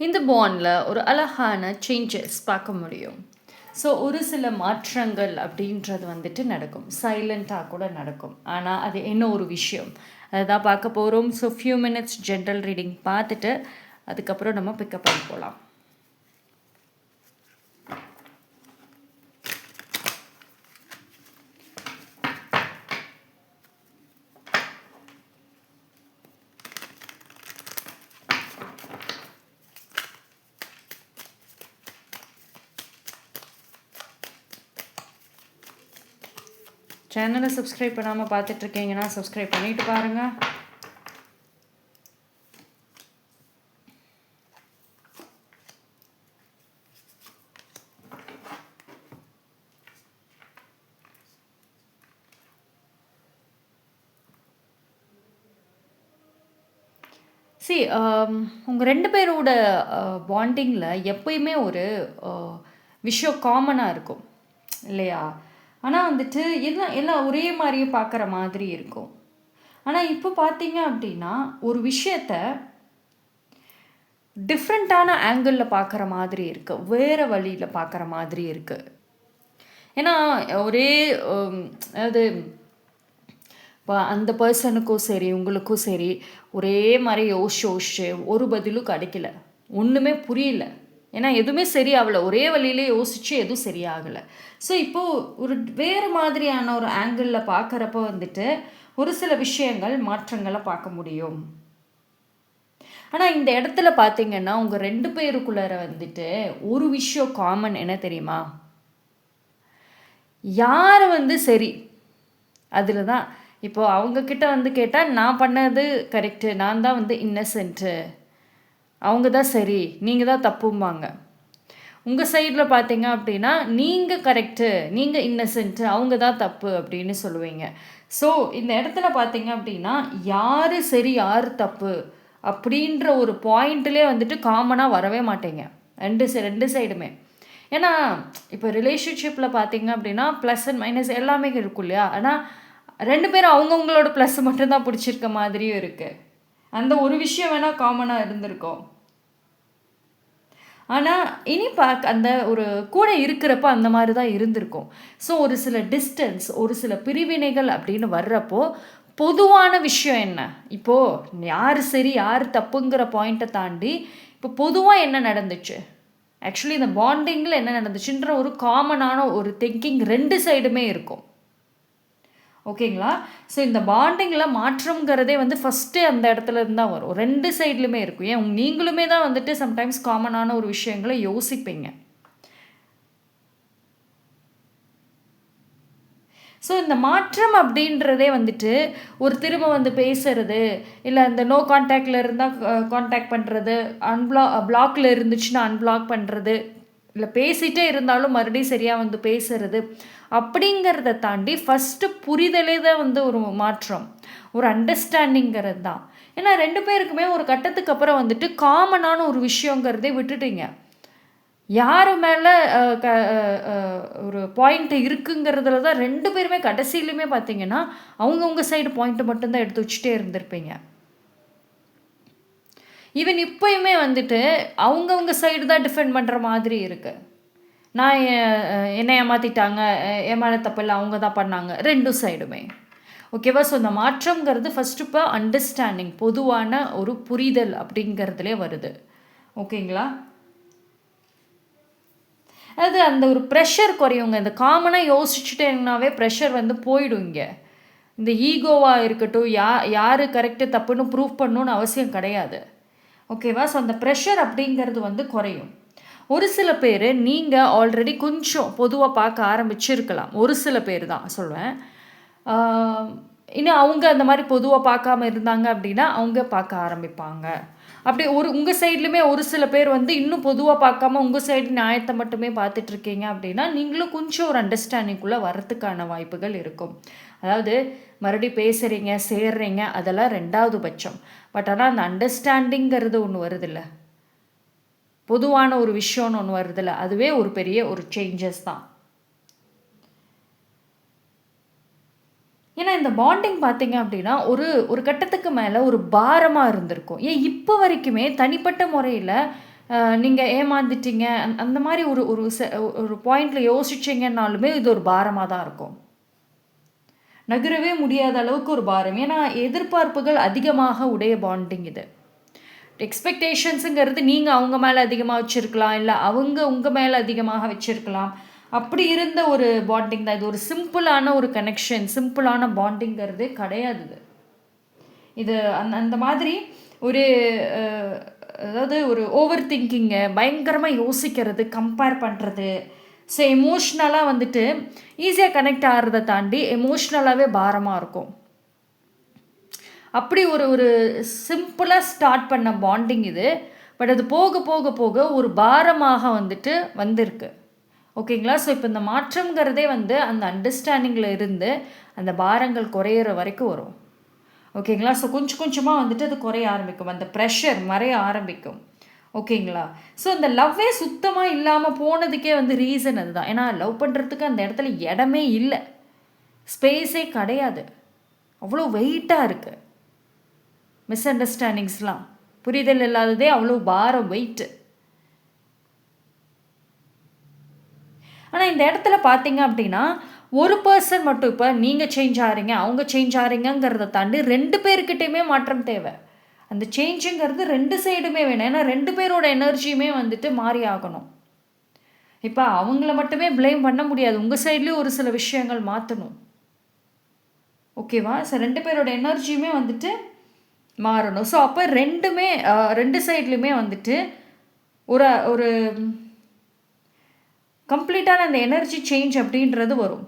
இந்த பாண்டில் ஒரு அழகான சேஞ்சஸ் பார்க்க முடியும். ஸோ ஒரு சில மாற்றங்கள் அப்படின்றது வந்துட்டு நடக்கும், சைலண்ட்டாக கூட நடக்கும். ஆனால் அது என்ன ஒரு விஷயம் அதுதான் பார்க்க போகிறோம். So few minutes general reading பார்த்துட்டு அதுக்கப்புறம் நம்ம பிக்கப் பண்ணி போகலாம். சேனலை சப்ஸ்கிரைப் பண்ணாமல் பார்த்துட்ருக்கீங்கன்னா சப்ஸ்கிரைப் பண்ணிவிட்டு பாருங்கள். சி உங்கள் ரெண்டு பேரோட பாண்டிங்கில் எப்பயுமே ஒரு விஷயம் காமனாக இருக்கும் இல்லையா? ஆனால் வந்துட்டு எல்லாம் ஒரே மாதிரியே பார்க்குற மாதிரி இருக்கும். ஆனால் இப்போ பார்த்தீங்க அப்படின்னா ஒரு விஷயத்த டிஃப்ரெண்ட்டான ஆங்கிளில் பார்க்குற மாதிரி இருக்குது, வேறு வழியில் பார்க்குற மாதிரி இருக்குது. ஏன்னா ஒரே அதாவது இப்போ அந்த பர்சனுக்கும் சரி உங்களுக்கும் சரி ஒரே மாதிரி யோசிச்சு ஒரு பதிலும் கிடைக்கல, ஒன்றுமே புரியல. ஏன்னா எதுவுமே சரியாகலை, ஒரே வழியிலே யோசிச்சு எதுவும் சரியாகலை. ஸோ இப்போது ஒரு வேறு மாதிரியான ஒரு ஆங்கிளில் பார்க்குறப்ப வந்துட்டு ஒரு சில விஷயங்கள் மாற்றங்களை பார்க்க முடியும். ஆனால் இந்த இடத்துல பார்த்தீங்கன்னா உங்கள் ரெண்டு பேருக்குள்ளார வந்துட்டு ஒரு விஷயம் காமன் என்ன தெரியுமா? யார் சரி அதில் தான். இப்போது அவங்கக்கிட்ட கேட்டால் நான் பண்ணது கரெக்டு, நான் தான் இன்னசென்ட்டு, அவங்க தான் சரி நீங்கள் தான் தப்பும்பாங்க. உங்கள் சைடில் பார்த்தீங்க அப்படின்னா நீங்கள் கரெக்டு, நீங்கள் இன்னசென்ட்டு, அவங்க தான் தப்பு அப்படின்னு சொல்லுவீங்க. ஸோ இந்த இடத்துல பார்த்தீங்க அப்படின்னா யார் சரி யார் தப்பு அப்படின்ற ஒரு பாயிண்ட்லேயே காமனாக வரவே மாட்டேங்க ரெண்டு சைடுமே. ஏன்னா இப்போ ரிலேஷன்ஷிப்பில் பார்த்தீங்க அப்படின்னா ப்ளஸ் அண்ட் மைனஸ் எல்லாமே இருக்கும் இல்லையா? ஆனால் ரெண்டு பேரும் அவங்கவுங்களோட ப்ளஸ் மட்டும்தான் பிடிச்சிருக்க மாதிரியும் இருக்குது. அந்த ஒரு விஷயம் வேணால் காமனாக இருந்திருக்கும். ஆனால் இனி அந்த ஒரு கூட இருக்கிறப்போ அந்த மாதிரி தான் இருந்திருக்கும். ஸோ ஒரு சில டிஸ்டன்ஸ், ஒரு சில பிரிவினைகள் அப்படின்னு வர்றப்போ பொதுவான விஷயம் என்ன? இப்போது யார் சரி யார் தப்புங்கிற பாயிண்ட்டை தாண்டி இப்போ பொதுவாக என்ன நடந்துச்சு, ஆக்சுவலி இந்த பாண்டிங்கில் என்ன நடந்துச்சுன்ற ஒரு காமனான ஒரு திங்கிங் ரெண்டு சைடுமே இருக்கும். ஓகேங்களா? ஸோ இந்த பாண்டிங்கில் மாற்றம்ங்கிறதே ஃபஸ்ட்டு அந்த இடத்துல இருந்து தான் வரும், ரெண்டு சைட்லையுமே இருக்கும். ஏன் நீங்களுமே தான் சம்டைம்ஸ் காமனான ஒரு விஷயங்களை யோசிப்பீங்க. ஸோ இந்த மாற்றம் அப்படின்றதே ஒரு திரும்ப பேசுறது, இல்லை இந்த நோ கான்டாக்டில் இருந்தால் கான்டாக்ட் பண்ணுறது, பிளாக்ல இருந்துச்சுன்னா அன்பிளாக் பண்ணுறது, இல்லை பேசிகிட்டே இருந்தாலும் மறுபடியும் சரியாக பேசுறது அப்படிங்கிறத தாண்டி ஃபஸ்ட்டு புரிதலே தான் ஒரு மாற்றம், ஒரு அண்டர்ஸ்டாண்டிங்கிறது தான். ஏன்னா ரெண்டு பேருக்குமே ஒரு கட்டத்துக்கு அப்புறம் காமனான ஒரு விஷயங்கிறதே விட்டுட்டீங்க. யார் மேலே ஒரு பாயிண்ட்டு இருக்குங்கிறதுல தான் ரெண்டு பேருமே கடைசியிலுமே பார்த்தீங்கன்னா அவங்கவுங்க சைடு பாயிண்ட்டை மட்டும்தான் எடுத்து வச்சுட்டே இருந்திருப்பீங்க. ஈவன் இப்போயுமே அவங்கவுங்க சைடு தான் டிஃபெண்ட் பண்ணுற மாதிரி இருக்குது. நான் என்னை ஏமாற்றிட்டாங்க, என் மேலே தப்பில்லை, அவங்க தான் பண்ணாங்க, ரெண்டும் சைடுமே. ஓகேவா? ஸோ இந்த மாற்றங்கிறது ஃபஸ்ட்டு இப்போ அண்டர்ஸ்டாண்டிங், பொதுவான ஒரு புரிதல் அப்படிங்கிறதுலே வருது. ஓகேங்களா? அது அந்த ஒரு ப்ரெஷர் குறையுங்க. இந்த காமனாக யோசிச்சுட்டேங்கனாவே ப்ரெஷர் போயிடும். இங்கே இந்த ஈகோவாக இருக்கட்டும், யார் கரெக்டு தப்புன்னு ப்ரூவ் பண்ணணுன்னு அவசியம் கிடையாது. ஓகேவா? ஸோ அந்த ப்ரெஷர் அப்படிங்கிறது குறையும். ஒரு சில பேர் நீங்கள் ஆல்ரெடி கொஞ்சம் பொதுவாக பார்க்க ஆரம்பிச்சிருக்கலாம், ஒரு சில பேர் தான் சொல்வேன். இன்னும் அவங்க அந்த மாதிரி பொதுவாக பார்க்காம இருந்தாங்க அப்படின்னா அவங்க பார்க்க ஆரம்பிப்பாங்க. அப்படி உங்கள் சைட்லையுமே ஒரு சில பேர் இன்னும் பொதுவாக பார்க்காம உங்கள் சைடு நியாயத்தை மட்டுமே பார்த்துட்ருக்கீங்க அப்படின்னா நீங்களும் கொஞ்சம் ஒரு அண்டர்ஸ்டாண்டிங்குள்ளே வரத்துக்கான வாய்ப்புகள் இருக்கும். அதாவது மறுபடியும் பேசுகிறீங்க, சேர்றீங்க, அதெல்லாம் ரெண்டாவது பட்சம். பட் ஆனால் அந்த அண்டர்ஸ்டாண்டிங்கிறது ஒன்று வருதில்ல, பொதுவான ஒரு விஷயம்னு ஒன்று வருதில்ல, அதுவே ஒரு பெரிய ஒரு சேஞ்சஸ் தான். ஏன்னா இந்த பாண்டிங் பார்த்தீங்க அப்படின்னா ஒரு கட்டத்துக்கு மேலே ஒரு பாரமாக இருந்திருக்கும். ஏன் இப்போ வரைக்குமே தனிப்பட்ட முறையில் நீங்கள் ஏமாந்துட்டீங்க அந்த மாதிரி ஒரு ஒரு ஒரு பாயிண்டில் யோசிச்சிங்கன்னாலுமே இது ஒரு பாரமாக தான் இருக்கும். நகரவே முடியாத அளவுக்கு ஒரு பாரம். ஏன்னா எதிர்பார்ப்புகள் அதிகமாக உடைய பாண்டிங் இது. எக்ஸ்பெக்டேஷன்ஸுங்கிறது நீங்கள் அவங்க மேலே அதிகமாக வச்சுருக்கலாம், இல்லை அவங்க உங்கள் மேலே அதிகமாக வச்சுருக்கலாம். அப்படி இருந்த ஒரு பாண்டிங் தான் இது. ஒரு சிம்பிளான ஒரு கனெக்ஷன், சிம்பிளான பாண்டிங்கிறதே கிடையாது இது. இது அந்த அந்த மாதிரி ஒரு அதாவது ஒரு ஓவர் திங்கிங்கு, பயங்கரமாக யோசிக்கிறது, கம்பேர் பண்ணுறது. ஸோ எமோஷ்னலாக வந்துட்டு ஈஸியாக கனெக்ட் ஆகிறத தாண்டி எமோஷ்னலாகவே பாரமாக இருக்கும். அப்படி ஒரு ஒரு சிம்பிளாக ஸ்டார்ட் பண்ண பாண்டிங் இது. பட் அது போக போக போக ஒரு பாரமாக வந்துட்டு வந்திருக்கு. ஓகேங்களா? ஸோ இப்போ இந்த மாற்றங்கிறதே வந்து அந்த அண்டர்ஸ்டாண்டிங்கில் இருந்து அந்த பாரங்கள் குறையிற வரைக்கும் வரும். ஓகேங்களா? ஸோ கொஞ்சம் கொஞ்சமாக வந்துட்டு அது குறைய ஆரம்பிக்கும், அந்த ப்ரெஷர் மறைய ஆரம்பிக்கும். ஓகேங்களா? ஸோ அந்த லவ்வே சுத்தமாக இல்லாமல் போனதுக்கே வந்து ரீசன் அதுதான். ஏன்னா லவ் பண்ணுறதுக்கு அந்த இடத்துல இடமே இல்லை, ஸ்பேஸே கிடையாது, அவ்வளோ வெயிட்டாக இருக்குது. மிஸ் அண்டர்ஸ்டாண்டிங்ஸ்லாம், புரிதல் இல்லாததே அவ்வளோ பாரம், வெயிட்டு. ஆனால் இந்த இடத்துல பார்த்தீங்க அப்படின்னா ஒரு பர்சன் மட்டும், இப்போ நீங்கள் சேஞ்ச் ஆகிறீங்க, அவங்க சேஞ்ச் ஆகிறீங்கிறத தாண்டி 2 பேர்கிட்டையுமே மாற்றம் தேவை. அந்த சேஞ்சுங்கிறது 2 சைடுமே வேணும். ஏன்னா 2 பேரோட எனர்ஜியுமே வந்துட்டு மாறி ஆகணும். இப்போ அவங்கள மட்டுமே ப்ளேம் பண்ண முடியாது, உங்கள் சைட்லேயும் ஒரு சில விஷயங்கள் மாற்றணும். ஓகேவா? ஸோ 2 பேரோட எனர்ஜியுமே வந்துட்டு மாறணும். ஸோ அப்போ 2 சைட்லையுமே வந்துட்டு ஒரு ஒரு கம்ப்ளீட்டான அந்த எனர்ஜி சேஞ்ச் அப்படின்றது வரும்.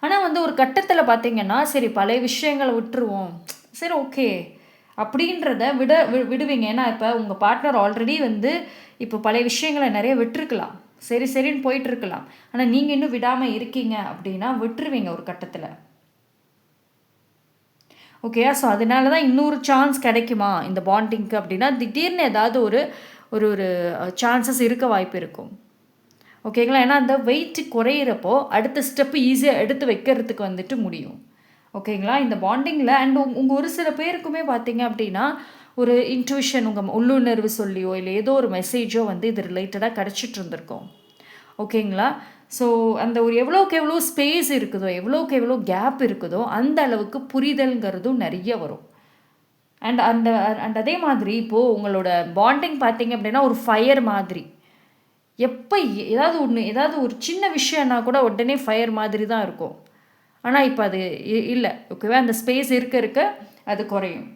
ஆனால் வந்து ஒரு கட்டத்தில் பார்த்தீங்கன்னா, சரி பழைய விஷயங்களை விட்டுருவோம், சரி ஓகே அப்படின்றத விடுவீங்க. ஏன்னா இப்போ உங்கள் பார்ட்னர் ஆல்ரெடி வந்து இப்போ பழைய விஷயங்களை நிறைய விட்டுருக்கலாம், சரி சரின்னு போயிட்டுருக்கலாம். ஆனால் நீங்கள் இன்னும் விடாமல் இருக்கீங்க அப்படின்னா விட்டுருவீங்க ஒரு கட்டத்தில். ஓகே, ஸோ அதனால தான் இன்னொரு சான்ஸ் கிடைக்குமா இந்த பாண்டிங்க்கு அப்படின்னா திடீர்னு ஏதாவது ஒரு ஒரு ஒரு சான்சஸ் இருக்க வாய்ப்பு இருக்கும். ஓகேங்களா? ஏன்னா அந்த வெயிட் குறையிறப்போ அடுத்த ஸ்டெப்பு ஈஸியாக எடுத்து வைக்கிறதுக்கு வந்துட்டு முடியும். ஓகேங்களா? இந்த பாண்டிங்கில் அண்ட் உங்கள் ஒரு சில பேருக்குமே பார்த்தீங்க அப்படின்னா ஒரு இன்ட்யூஷன், உங்கள் உள்ளுணர்வு சொல்லியோ இல்லை ஏதோ ஒரு மெசேஜோ வந்து இது ரிலேட்டடாக கிடச்சிட்டு இருந்திருக்கோம். ஓகேங்களா? ஸோ அந்த ஒரு எவ்வளோக்கு எவ்வளோ ஸ்பேஸ் இருக்குதோ, எவ்வளோக்கு எவ்வளோ கேப் இருக்குதோ அந்த அளவுக்கு புரிதல்ங்கிறதும் நிறைய வரும். அண்ட் அதே மாதிரி இப்போது உங்களோட பாண்டிங் பார்த்தீங்க அப்படின்னா ஒரு ஃபயர் மாதிரி. எப்போ ஏதாவது ஒரு சின்ன விஷயம்னா கூட உடனே ஃபயர் மாதிரி தான் இருக்கும். ஆனால் இப்போ அது இல்லை. ஓகேவா? அந்த ஸ்பேஸ் இருக்க இருக்க அது குறையும்.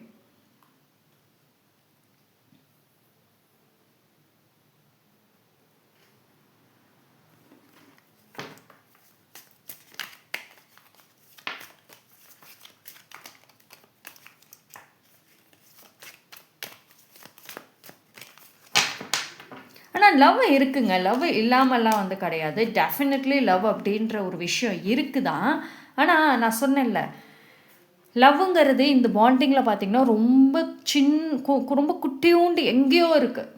ஆனால் லவ் இருக்குங்க, லவ் இல்லாமல்லாம் வந்து கிடையாது. டெஃபினெட்லி லவ் அப்படின்ற ஒரு விஷயம் இருக்குதான். ஆனால் நான் சொன்னேன்ல, லவ்வுங்கிறது இந்த பாண்டிங்கில் பார்த்திங்கன்னா ரொம்ப ரொம்ப குட்டியூண்டு எங்கேயோ இருக்குது.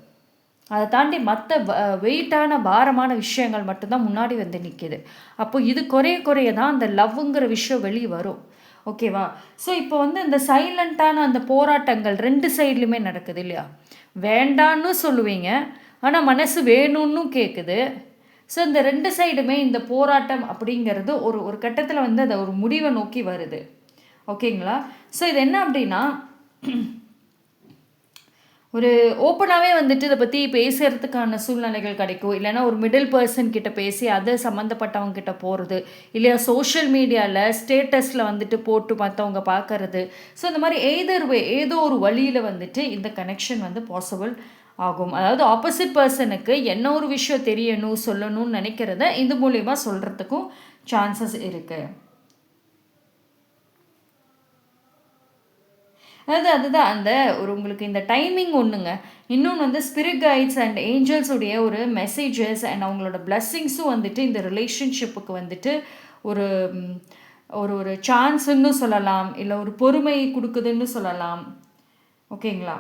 அதை தாண்டி மற்ற வெயிட்டான பாரமான விஷயங்கள் மட்டும்தான் முன்னாடி வந்து நிற்கிது. அப்போ இது குறைய தான் அந்த லவ்வுங்கிற விஷயம் வெளியே வரும். ஓகேவா? ஸோ இப்போ வந்து இந்த சைலண்ட்டான அந்த போராட்டங்கள் 2 சைட்லையுமே நடக்குது இல்லையா? வேண்டான்னு சொல்லுவீங்க, ஆனால் மனசு வேணும்னு கேட்குது. ஸோ இந்த 2 சைடுமே இந்த போராட்டம் அப்படிங்கிறது ஒரு ஒரு கட்டத்தில் வந்து அதை ஒரு முடிவை நோக்கி வருது. ஓகேங்களா? ஸோ இது என்ன அப்படின்னா ஒரு ஓப்பனாகவே வந்துட்டு இதை பற்றி பேசுகிறதுக்கான சூழ்நிலைகள் கிடைக்கும். இல்லைனா ஒரு மிடில் பர்சன் கிட்ட பேசி அதை சம்மந்தப்பட்டவங்க கிட்ட போகிறது, இல்லையா சோஷியல் மீடியாவில் ஸ்டேட்டஸில் வந்துட்டு போட்டு மற்றவங்க பார்க்கறது. ஸோ இந்த மாதிரி ஏதோ ஒரு வழியில் வந்துட்டு இந்த கனெக்ஷன் வந்து பாசிபிள் ஆகும். அதாவது ஆப்போசிட் பர்சனுக்கு என்ன ஒரு விஷயம் தெரியணும், சொல்லணும்னு நினைக்கிறத இது மூலயமா சொல்கிறதுக்கும் சான்சஸ் இருக்குது. அதுதான் அந்த ஒரு உங்களுக்கு இந்த டைமிங் ஒன்றுங்க. இன்னொன்று வந்து ஸ்பிரிட் கைட்ஸ் அண்ட் ஏஞ்சல்ஸுடைய ஒரு மெசேஜஸ் அண்ட் அவங்களோட பிளெஸ்ஸிங்ஸும் வந்துட்டு இந்த ரிலேஷன்ஷிப்புக்கு வந்துட்டு ஒரு ஒரு ஒரு சான்ஸுன்னு சொல்லலாம், இல்லை ஒரு பொறுமை கொடுக்குதுன்னு சொல்லலாம். ஓகேங்களா?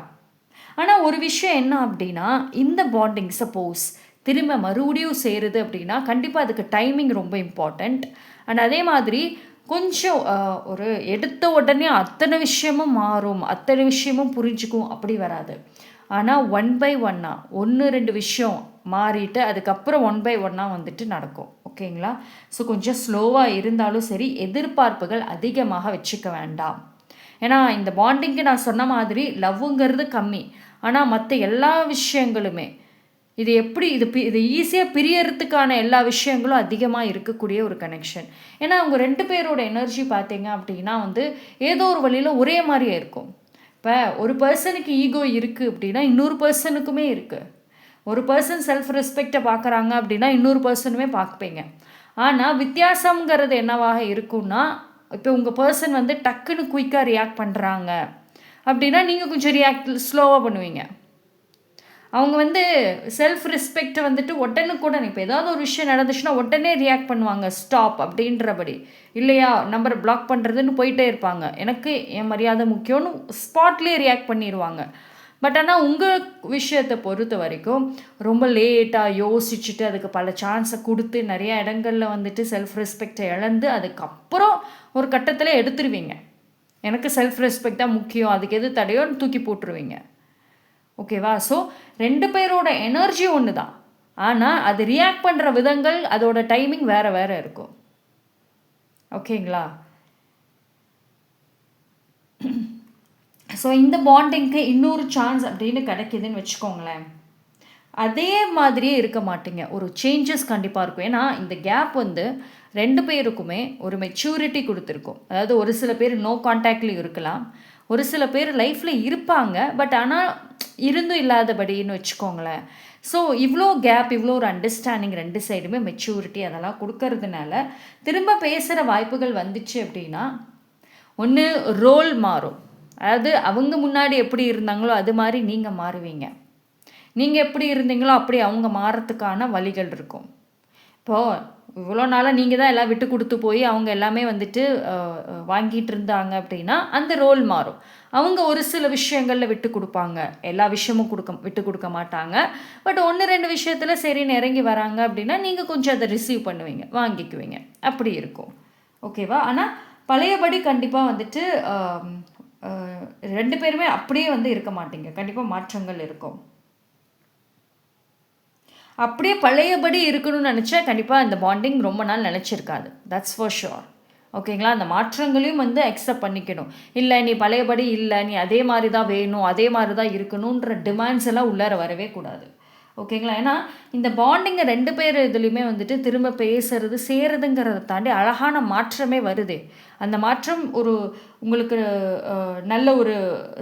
ஆனால் ஒரு விஷயம் என்ன அப்படின்னா, இந்த பாண்டிங் சப்போஸ் திரும்ப மறுபடியும் சேருது அப்படின்னா கண்டிப்பாக அதுக்கு டைமிங் ரொம்ப இம்பார்ட்டண்ட். அண்ட் அதே மாதிரி கொஞ்சம் ஒரு எடுத்த உடனே அத்தனை விஷயமும் மாறும், அத்தனை விஷயமும் புரிஞ்சுக்கும் அப்படி வராது. ஆனால் ஒன் பை ஒன்னாக 1-2 விஷயம் மாறிட்டு அதுக்கப்புறம் ஒன் பை ஒன்னாக வந்துட்டு நடக்கும். ஓகேங்களா? ஸோ கொஞ்சம் ஸ்லோவாக இருந்தாலும் சரி, எதிர்பார்ப்புகள் அதிகமாக வச்சுக்க வேண்டாம். ஏன்னா இந்த பாண்டிங்க்கு நான் சொன்ன மாதிரி லவ்வுங்கிறது கம்மி. ஆனால் மற்ற எல்லா விஷயங்களுமே இது எப்படி இது ஈஸியாக பிரியறதுக்கான எல்லா விஷயங்களும் அதிகமாக இருக்கக்கூடிய ஒரு கனெக்ஷன். ஏன்னா அவங்க 2 பேரோட எனர்ஜி பார்த்தீங்க அப்படின்னா வந்து ஏதோ ஒரு வழியில் ஒரே மாதிரியே இருக்கும். இப்போ ஒரு பர்சனுக்கு ஈகோ இருக்குது அப்படின்னா இன்னொரு பர்சனுக்குமே இருக்குது. ஒரு பர்சன் செல்ஃப் ரெஸ்பெக்டை பார்க்குறாங்க அப்படின்னா இன்னொரு பர்சனுமே பார்ப்பீங்க. ஆனால் வித்தியாசங்கிறது என்னவாக இருக்கும்னா, இப்போ உங்கள் பர்சன் வந்து டக்குன்னு குயிக்காக ரியாக்ட் பண்ணுறாங்க அப்படின்னா நீங்கள் கொஞ்சம் ஸ்லோவாக பண்ணுவீங்க. அவங்க வந்து செல்ஃப் ரெஸ்பெக்டை வந்துட்டு உடனுக்குடன் இப்போ ஏதாவது ஒரு விஷயம் நடந்துச்சுன்னா உடனே ரியாக்ட் பண்ணுவாங்க, ஸ்டாப் அப்படின்றபடி. இல்லையா, நம்பரை பிளாக் பண்ணுறதுன்னு போயிட்டே இருப்பாங்க. எனக்கு என் மரியாதை முக்கியம்னு ஸ்பாட்லேயே ரியாக்ட் பண்ணிடுவாங்க. பட் ஆனால் உங்கள் விஷயத்தை பொறுத்த வரைக்கும் ரொம்ப லேட்டாக யோசிச்சுட்டு அதுக்கு பல சான்ஸை கொடுத்து நிறையா இடங்களில் வந்துட்டு செல்ஃப் ரெஸ்பெக்டை இழந்து அதுக்கப்புறம் ஒரு கட்டத்தில் எடுத்துருவீங்க. எனக்கு செல்ஃப் ரெஸ்பெக்ட் தான் முக்கியம், அதுக்கு எது தடையோன்னு தூக்கி போட்டுருவீங்க. ஓகேவா? ஸோ 2 பேரோட எனர்ஜி ஒன்று தான். ஆனால் அது ரியாக்ட் பண்ணுற விதங்கள் அதோட டைமிங் வேறு வேறு இருக்கும். ஓகேங்களா? ஸோ இந்த பாண்டிங்க்கு இன்னொரு சான்ஸ் அப்படின்னு கிடைக்கிதுன்னு வச்சுக்கோங்களேன், அதே மாதிரியே இருக்க மாட்டீங்க. ஒரு சேஞ்சஸ் கண்டிப்பாக இருக்கும். ஏன்னா இந்த கேப் வந்து 2 பேருக்குமே ஒரு மெச்சூரிட்டி கொடுத்துருக்கும். அதாவது ஒரு சில பேர் நோ கான்டாக்ட்லேயும் இருக்கலாம், ஒரு சில பேர் லைஃப்பில் இருப்பாங்க, பட் ஆனால் இருந்தும் இல்லாதபடின்னு வச்சுக்கோங்களேன். ஸோ இவ்வளோ கேப், இவ்வளோ ஒரு அண்டர்ஸ்டாண்டிங் 2 சைடுமே மெச்சூரிட்டி அதெல்லாம் கொடுக்கறதுனால திரும்ப பேசுகிற வாய்ப்புகள் வந்துச்சு அப்படின்னா ஒன்று ரோல் மாறும். அதாவது அவங்க முன்னாடி எப்படி இருந்தாங்களோ அது மாதிரி நீங்கள் மாறுவீங்க. நீங்கள் எப்படி இருந்தீங்களோ அப்படி அவங்க மாறத்துக்கான வழிகள் இருக்கும். இப்போது இவ்வளோ நாளாக நீங்கள் தான் எல்லாம் விட்டு கொடுத்து போய் அவங்க எல்லாமே வந்துட்டு வாங்கிட்டு இருந்தாங்க அப்படின்னா அந்த ரோல் மாறும். அவங்க ஒரு சில விஷயங்களில் விட்டு கொடுப்பாங்க, எல்லா விஷயமும் விட்டு கொடுக்க மாட்டாங்க. பட் 1-2 விஷயத்தில் சரின்னு இறங்கி வராங்க அப்படின்னா நீங்கள் கொஞ்சம் அதை ரிசீவ் பண்ணுவீங்க, வாங்கிக்குவீங்க, அப்படி இருக்கும். ஓகேவா? ஆனால் பழையபடி கண்டிப்பாக வந்துட்டு 2 பேருமே அப்படியே வந்து இருக்க மாட்டீங்க. கண்டிப்பாக மாற்றங்கள் இருக்கும். அப்படியே பழையபடி இருக்கணும்னு நினச்சா கண்டிப்பாக இந்த பாண்டிங் ரொம்ப நாள் நினச்சிருக்காது. That's for sure. ஓகேங்களா? அந்த மாற்றங்களையும் வந்து அக்செப்ட் பண்ணிக்கணும். இல்லை நீ பழையபடி இல்லை, நீ அதே மாதிரி தான் வேணும், அதே மாதிரி தான் இருக்கணுன்ற டிமாண்ட்ஸ் எல்லாம் உள்ளார வரவே கூடாது. ஓகேங்களா? ஏன்னா இந்த பாண்டிங்கை 2 பேர் இதுலேயுமே வந்துட்டு திரும்ப பேசுறது சேருதுங்கிறத தாண்டி அழகான மாற்றமே வருது. அந்த மாற்றம் ஒரு உங்களுக்கு நல்ல ஒரு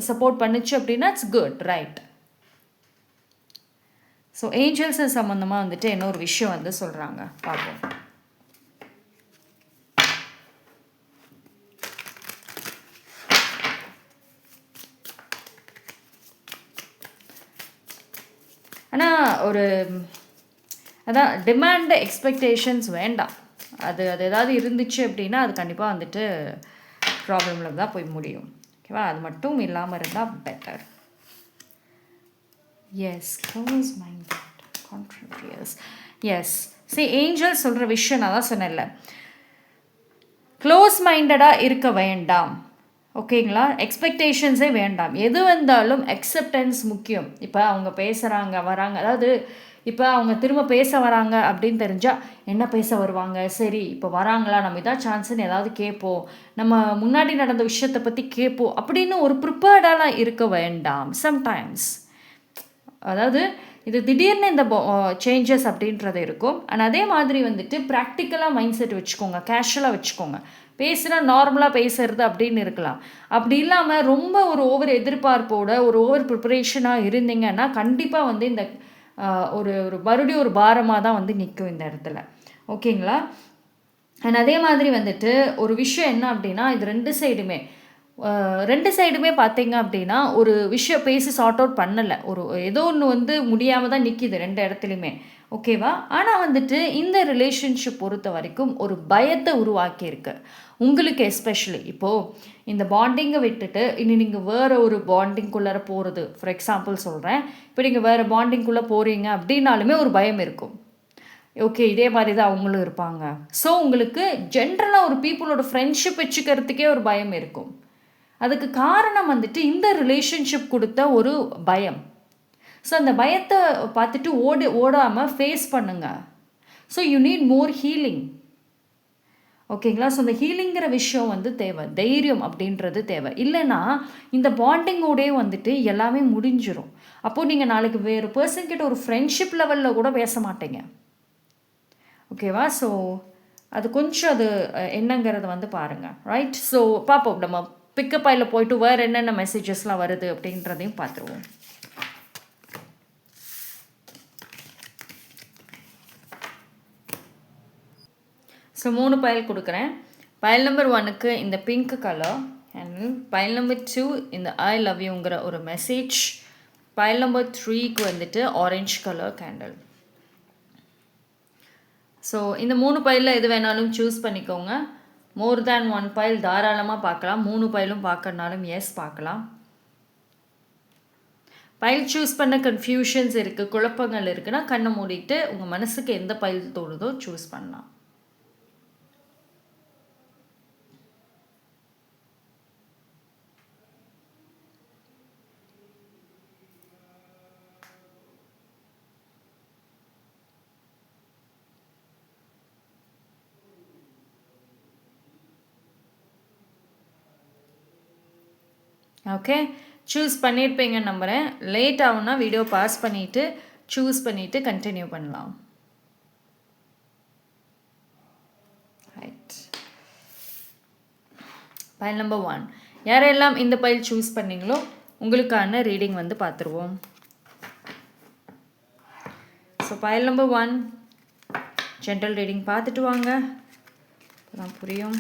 சப்போர்ட் பண்ணுச்சு அப்படின்னா it's good, right? So angels சம்மந்தமாக வந்துட்டு என்ன ஒரு விஷயம் வந்து சொல்கிறாங்க பார்ப்போம். ஆனால் ஒரு அதான் டிமாண்ட் எக்ஸ்பெக்டேஷன்ஸ் வேண்டாம். அது ஏதாவது இருந்துச்சு அப்படின்னா அது கண்டிப்பாக வந்துட்டு ப்ராப்ளமில் தான் போய் முடியும். ஓகேவா? அது மட்டும் இல்லாமல் இருந்தால் better. Yes, close minded contributes. Yes, சரி, ஏஞ்சல் சொல்கிற விஷயம் நான் தான் சொன்னேன்ல, க்ளோஸ் மைண்டடாக இருக்க வேண்டாம். ஓகேங்களா? எக்ஸ்பெக்டேஷன்ஸே வேண்டாம். எது வந்தாலும் அக்செப்டன்ஸ் முக்கியம். இப்போ அவங்க பேசுகிறாங்க வராங்க, அதாவது இப்போ அவங்க திரும்ப பேச வராங்க அப்படின்னு தெரிஞ்சால் என்ன பேச வருவாங்க, சரி இப்போ வராங்களா, நம்ம இதான் சான்ஸுன்னு ஏதாவது கேட்போம், நம்ம முன்னாடி நடந்த விஷயத்தை பற்றி கேட்போம் அப்படின்னு ஒரு ப்ரிப்பேர்டாலாம் இருக்க வேண்டாம். சம்டைம்ஸ் அதாவது இது திடீர்னு இந்த சேஞ்சஸ் அப்படின்றது இருக்கும். அண்ட் அதே மாதிரி வந்துட்டு ப்ராக்டிக்கலாக மைண்ட் செட் வச்சுக்கோங்க, கேஷுவலாக வச்சுக்கோங்க. பேசுனா நார்மலாக பேசுறது அப்படின்னு இருக்கலாம். அப்படி இல்லாமல் ரொம்ப ஒரு ஓவர் எதிர்பார்ப்போட ஒரு ஓவர் ப்ரிப்பரேஷனாக இருந்தீங்கன்னா கண்டிப்பாக வந்து இந்த ஒரு மறுபடியும் ஒரு பாரமாக தான் வந்து நிற்கும் இந்த இடத்துல. ஓகேங்களா? அண்ட் அதே மாதிரி வந்துட்டு ஒரு விஷயம் என்ன அப்படின்னா, இது 2 சைடுமே பார்த்தீங்க அப்படின்னா ஒரு விஷயம் பேசி சார்ட் அவுட் பண்ணலை, ஒரு ஏதோ ஒன்று வந்து முடியாமல் தான் நிற்கிது 2 இடத்துலையுமே. ஓகேவா? ஆனால் வந்துட்டு இந்த ரிலேஷன்ஷிப் பொறுத்த வரைக்கும் ஒரு பயத்தை உருவாக்கியிருக்கு உங்களுக்கு. எஸ்பெஷலி இப்போது இந்த பாண்டிங்கை விட்டுட்டு இனி நீங்கள் வேறு ஒரு பாண்டிங்குள்ளார போகிறது, ஃபார் எக்ஸாம்பிள் சொல்கிறேன், இப்போ நீங்கள் வேறு பாண்டிங்குள்ளே போகிறீங்க அப்படின்னாலுமே ஒரு பயம் இருக்கும். ஓகே இதே மாதிரி தான் அவங்களும் இருப்பாங்க. ஸோ உங்களுக்கு ஜென்ரலாக ஒரு பீப்புளோட ஃப்ரெண்ட்ஷிப் வச்சுக்கிறதுக்கே ஒரு பயம் இருக்கும். அதுக்கு காரணம் வந்துட்டு இந்த ரிலேஷன்ஷிப் கொடுத்த ஒரு பயம். ஸோ அந்த பயத்தை பார்த்துட்டு ஓடாமல் ஃபேஸ் பண்ணுங்க. So you need more healing. ஓகேங்களா? ஸோ அந்த ஹீலிங்கிற விஷயம் வந்து தேவை. தைரியம் அப்படின்றது தேவை. இல்லைன்னா இந்த பாண்டிங்கோடே வந்துட்டு எல்லாமே முடிஞ்சிடும். அப்போது நீங்கள் நாளைக்கு வேறு பர்சன் கிட்ட ஒரு ஃப்ரெண்ட்ஷிப் லெவலில் கூட பேச மாட்டீங்க. ஓகேவா? ஸோ அது கொஞ்சம் அது என்னங்கிறத வந்து பாருங்கள். ரைட்? ஸோ பார்ப்போம், நம்ம பிக்கப் ஆயில் போயிட்டு வேறு என்னென்ன மெசேஜஸ்லாம் வருது அப்படின்றதையும் பார்த்துருவோம். ஸோ 3 பயல் கொடுக்குறேன். பயல் நம்பர் 1க்கு இந்த பிங்க் கலர், அண்ட் பயல் நம்பர் 2 இந்த ஐ லவ் யூங்கிற ஒரு மெசேஜ். பயல் நம்பர் 3க்கு வந்துட்டு ஆரஞ்சு கலர் கேண்டில். ஸோ இந்த 3 பைலில் எது வேணாலும் சூஸ் பண்ணிக்கோங்க. மோர் தேன் 1 பைல் தாராளமாக பார்க்கலாம். 3 பைலும் பார்க்கறனாலும் எஸ் பார்க்கலாம். பைல் சூஸ் பண்ண கன்ஃபியூஷன்ஸ் இருக்குது, குழப்பங்கள் இருக்குன்னா கண்ணை மூடிட்டு உங்கள் மனசுக்கு எந்த பைல் தோணுதோ சூஸ் பண்ணலாம். ஓகே, சூஸ் பண்ணியிருப்பீங்கன்னு நம்புகிறேன். லேட் ஆகுனா வீடியோ பாஸ் பண்ணிவிட்டு சூஸ் பண்ணிவிட்டு கண்டினியூ பண்ணலாம். ரைட், பைல் நம்பர் 1 யாரெல்லாம் இந்த பைல் சூஸ் பண்ணிங்களோ உங்களுக்கான ரீடிங் வந்து பார்த்துருவோம். So file number 1 general reading பார்த்துட்டு வாங்க, அதான் புரியும்.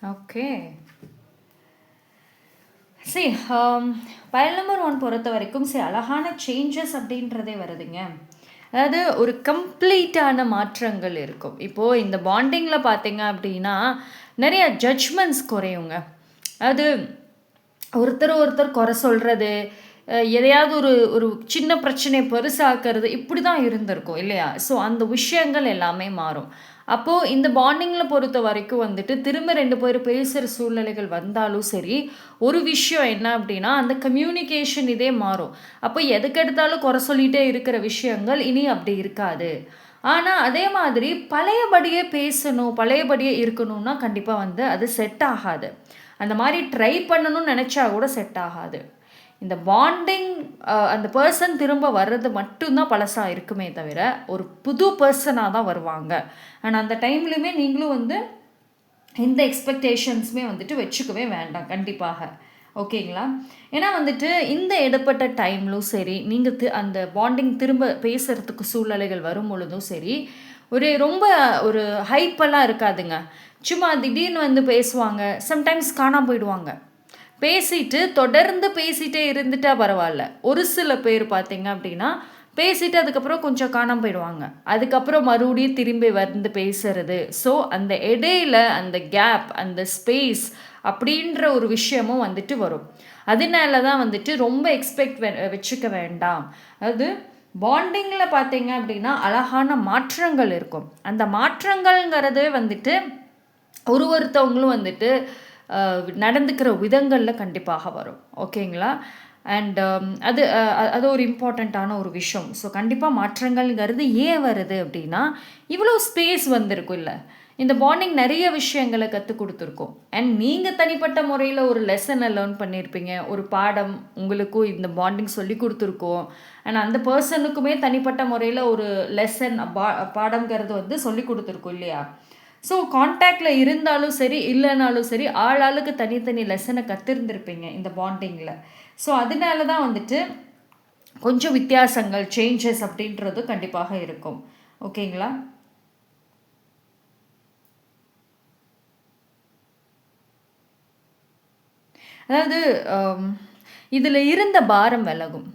ஓகே, சரி, பயல் நம்பர் 1 பொறுத்த வரைக்கும் சரி அழகான சேஞ்சஸ் அப்படின்றதே வருதுங்க. அதாவது ஒரு கம்ப்ளீட்டான மாற்றங்கள் இருக்கும். இப்போது இந்த பாண்டிங்கில் பார்த்தீங்க அப்படின்னா நிறைய ஜட்ஜ்மெண்ட்ஸ் குறையுங்க. அது ஒருத்தர் குறை சொல்கிறது, எதையாவது ஒரு ஒரு சின்ன பிரச்சனை பெருசாக்குறது, இப்படி தான் இருந்திருக்கும் இல்லையா? ஸோ அந்த விஷயங்கள் எல்லாமே மாறும். அப்போது இந்த பாண்டிங்கில் பொறுத்த வரைக்கும் வந்துட்டு திரும்ப 2 பேர் பேசுகிற சூழ்நிலைகள் வந்தாலும் சரி, ஒரு விஷயம் என்ன அப்படின்னா அந்த கம்யூனிகேஷன் இதே மாறும். அப்போ எதுக்கெடுத்தாலும் குறை சொல்லிகிட்டே இருக்கிற விஷயங்கள் இனி அப்படி இருக்காது. ஆனால் அதே மாதிரி பழையபடியே பேசணும், பழையபடியே இருக்கணும்னா கண்டிப்பாக வந்து அது செட் ஆகாது. அந்த மாதிரி ட்ரை பண்ணணும்னு நினச்சா கூட செட் ஆகாது. இந்த பாண்டிங் அந்த பர்சன் திரும்ப வர்றது மட்டும்தான் பழசாக இருக்குமே தவிர ஒரு புது பர்சனாக தான் வருவாங்க. ஆனால் அந்த டைம்லையுமே நீங்களும் வந்து எந்த எக்ஸ்பெக்டேஷன்ஸுமே வந்துட்டு வச்சுக்கவே வேண்டாம் கண்டிப்பாக. ஓகேங்களா? ஏன்னா வந்துட்டு இந்த இடப்பட்ட டைம்லும் சரி, நீங்கள் அந்த பாண்டிங் திரும்ப பேசுகிறதுக்கு சூழ்நிலைகள் வரும் பொழுதும் சரி, ரொம்ப ஒரு ஹைப்பெல்லாம் இருக்காதுங்க. சும்மா திடீர்னு வந்து பேசுவாங்க, சம்டைம்ஸ் காணாமல் போயிடுவாங்க. பேசிட்டு தொடர்ந்து பேசிகிட்டே இருந்துட்டா பரவாயில்ல. ஒரு சில பேர் பார்த்தீங்க அப்படின்னா பேசிட்டு அதுக்கப்புறம் கொஞ்சம் காணாமல் போயிடுவாங்க. அதுக்கப்புறம் மறுபடியும் திரும்பி வந்து பேசுறது. ஸோ அந்த இடையில அந்த கேப், அந்த ஸ்பேஸ் அப்படின்ற ஒரு விஷயமும் வந்துட்டு வரும். அதனால தான் வந்துட்டு ரொம்ப எக்ஸ்பெக்ட் வச்சுக்க வேண்டாம். அதாவது பாண்டிங்கில் பார்த்தீங்க அப்படின்னா அழகான மாற்றங்கள் இருக்கும். அந்த மாற்றங்கள்ங்கிறதே வந்துட்டு ஒருத்தவங்களும் வந்துட்டு நடந்துக்கிற விதங்களில் கண்டிப்பாக வரும். ஓகேங்களா? அண்ட் அது ஒரு இம்பார்ட்டண்ட்டான ஒரு விஷயம். ஸோ கண்டிப்பாக மாற்றங்கள்ங்கிறது ஏன் வருது அப்படின்னா இவ்வளோ ஸ்பேஸ் வந்திருக்கும் இல்லை, இந்த பாண்டிங் நிறைய விஷயங்களை கற்றுக் கொடுத்துருக்கோம். அண்ட் நீங்கள் தனிப்பட்ட முறையில் ஒரு லெசனை லேர்ன் பண்ணியிருப்பீங்க, ஒரு பாடம் உங்களுக்கும் இந்த பாண்டிங் சொல்லி கொடுத்துருக்கோம். அண்ட் அந்த பர்சனுக்குமே தனிப்பட்ட முறையில் ஒரு லெசன் பாடங்கிறது வந்து சொல்லி கொடுத்துருக்கோம் இல்லையா? ஸோ கான்டாக்டில் இருந்தாலும் சரி இல்லைனாலும் சரி ஆளுக்கு தனித்தனி லெசனை கற்றுருந்துருப்பீங்க இந்த பாண்டிங்கில். ஸோ அதனால தான் வந்துட்டு கொஞ்சம் வித்தியாசங்கள், சேஞ்சஸ் அப்படின்றது கண்டிப்பாக இருக்கும். ஓகேங்களா? அதாவது இதில் இருந்த பாரம் விலகும்.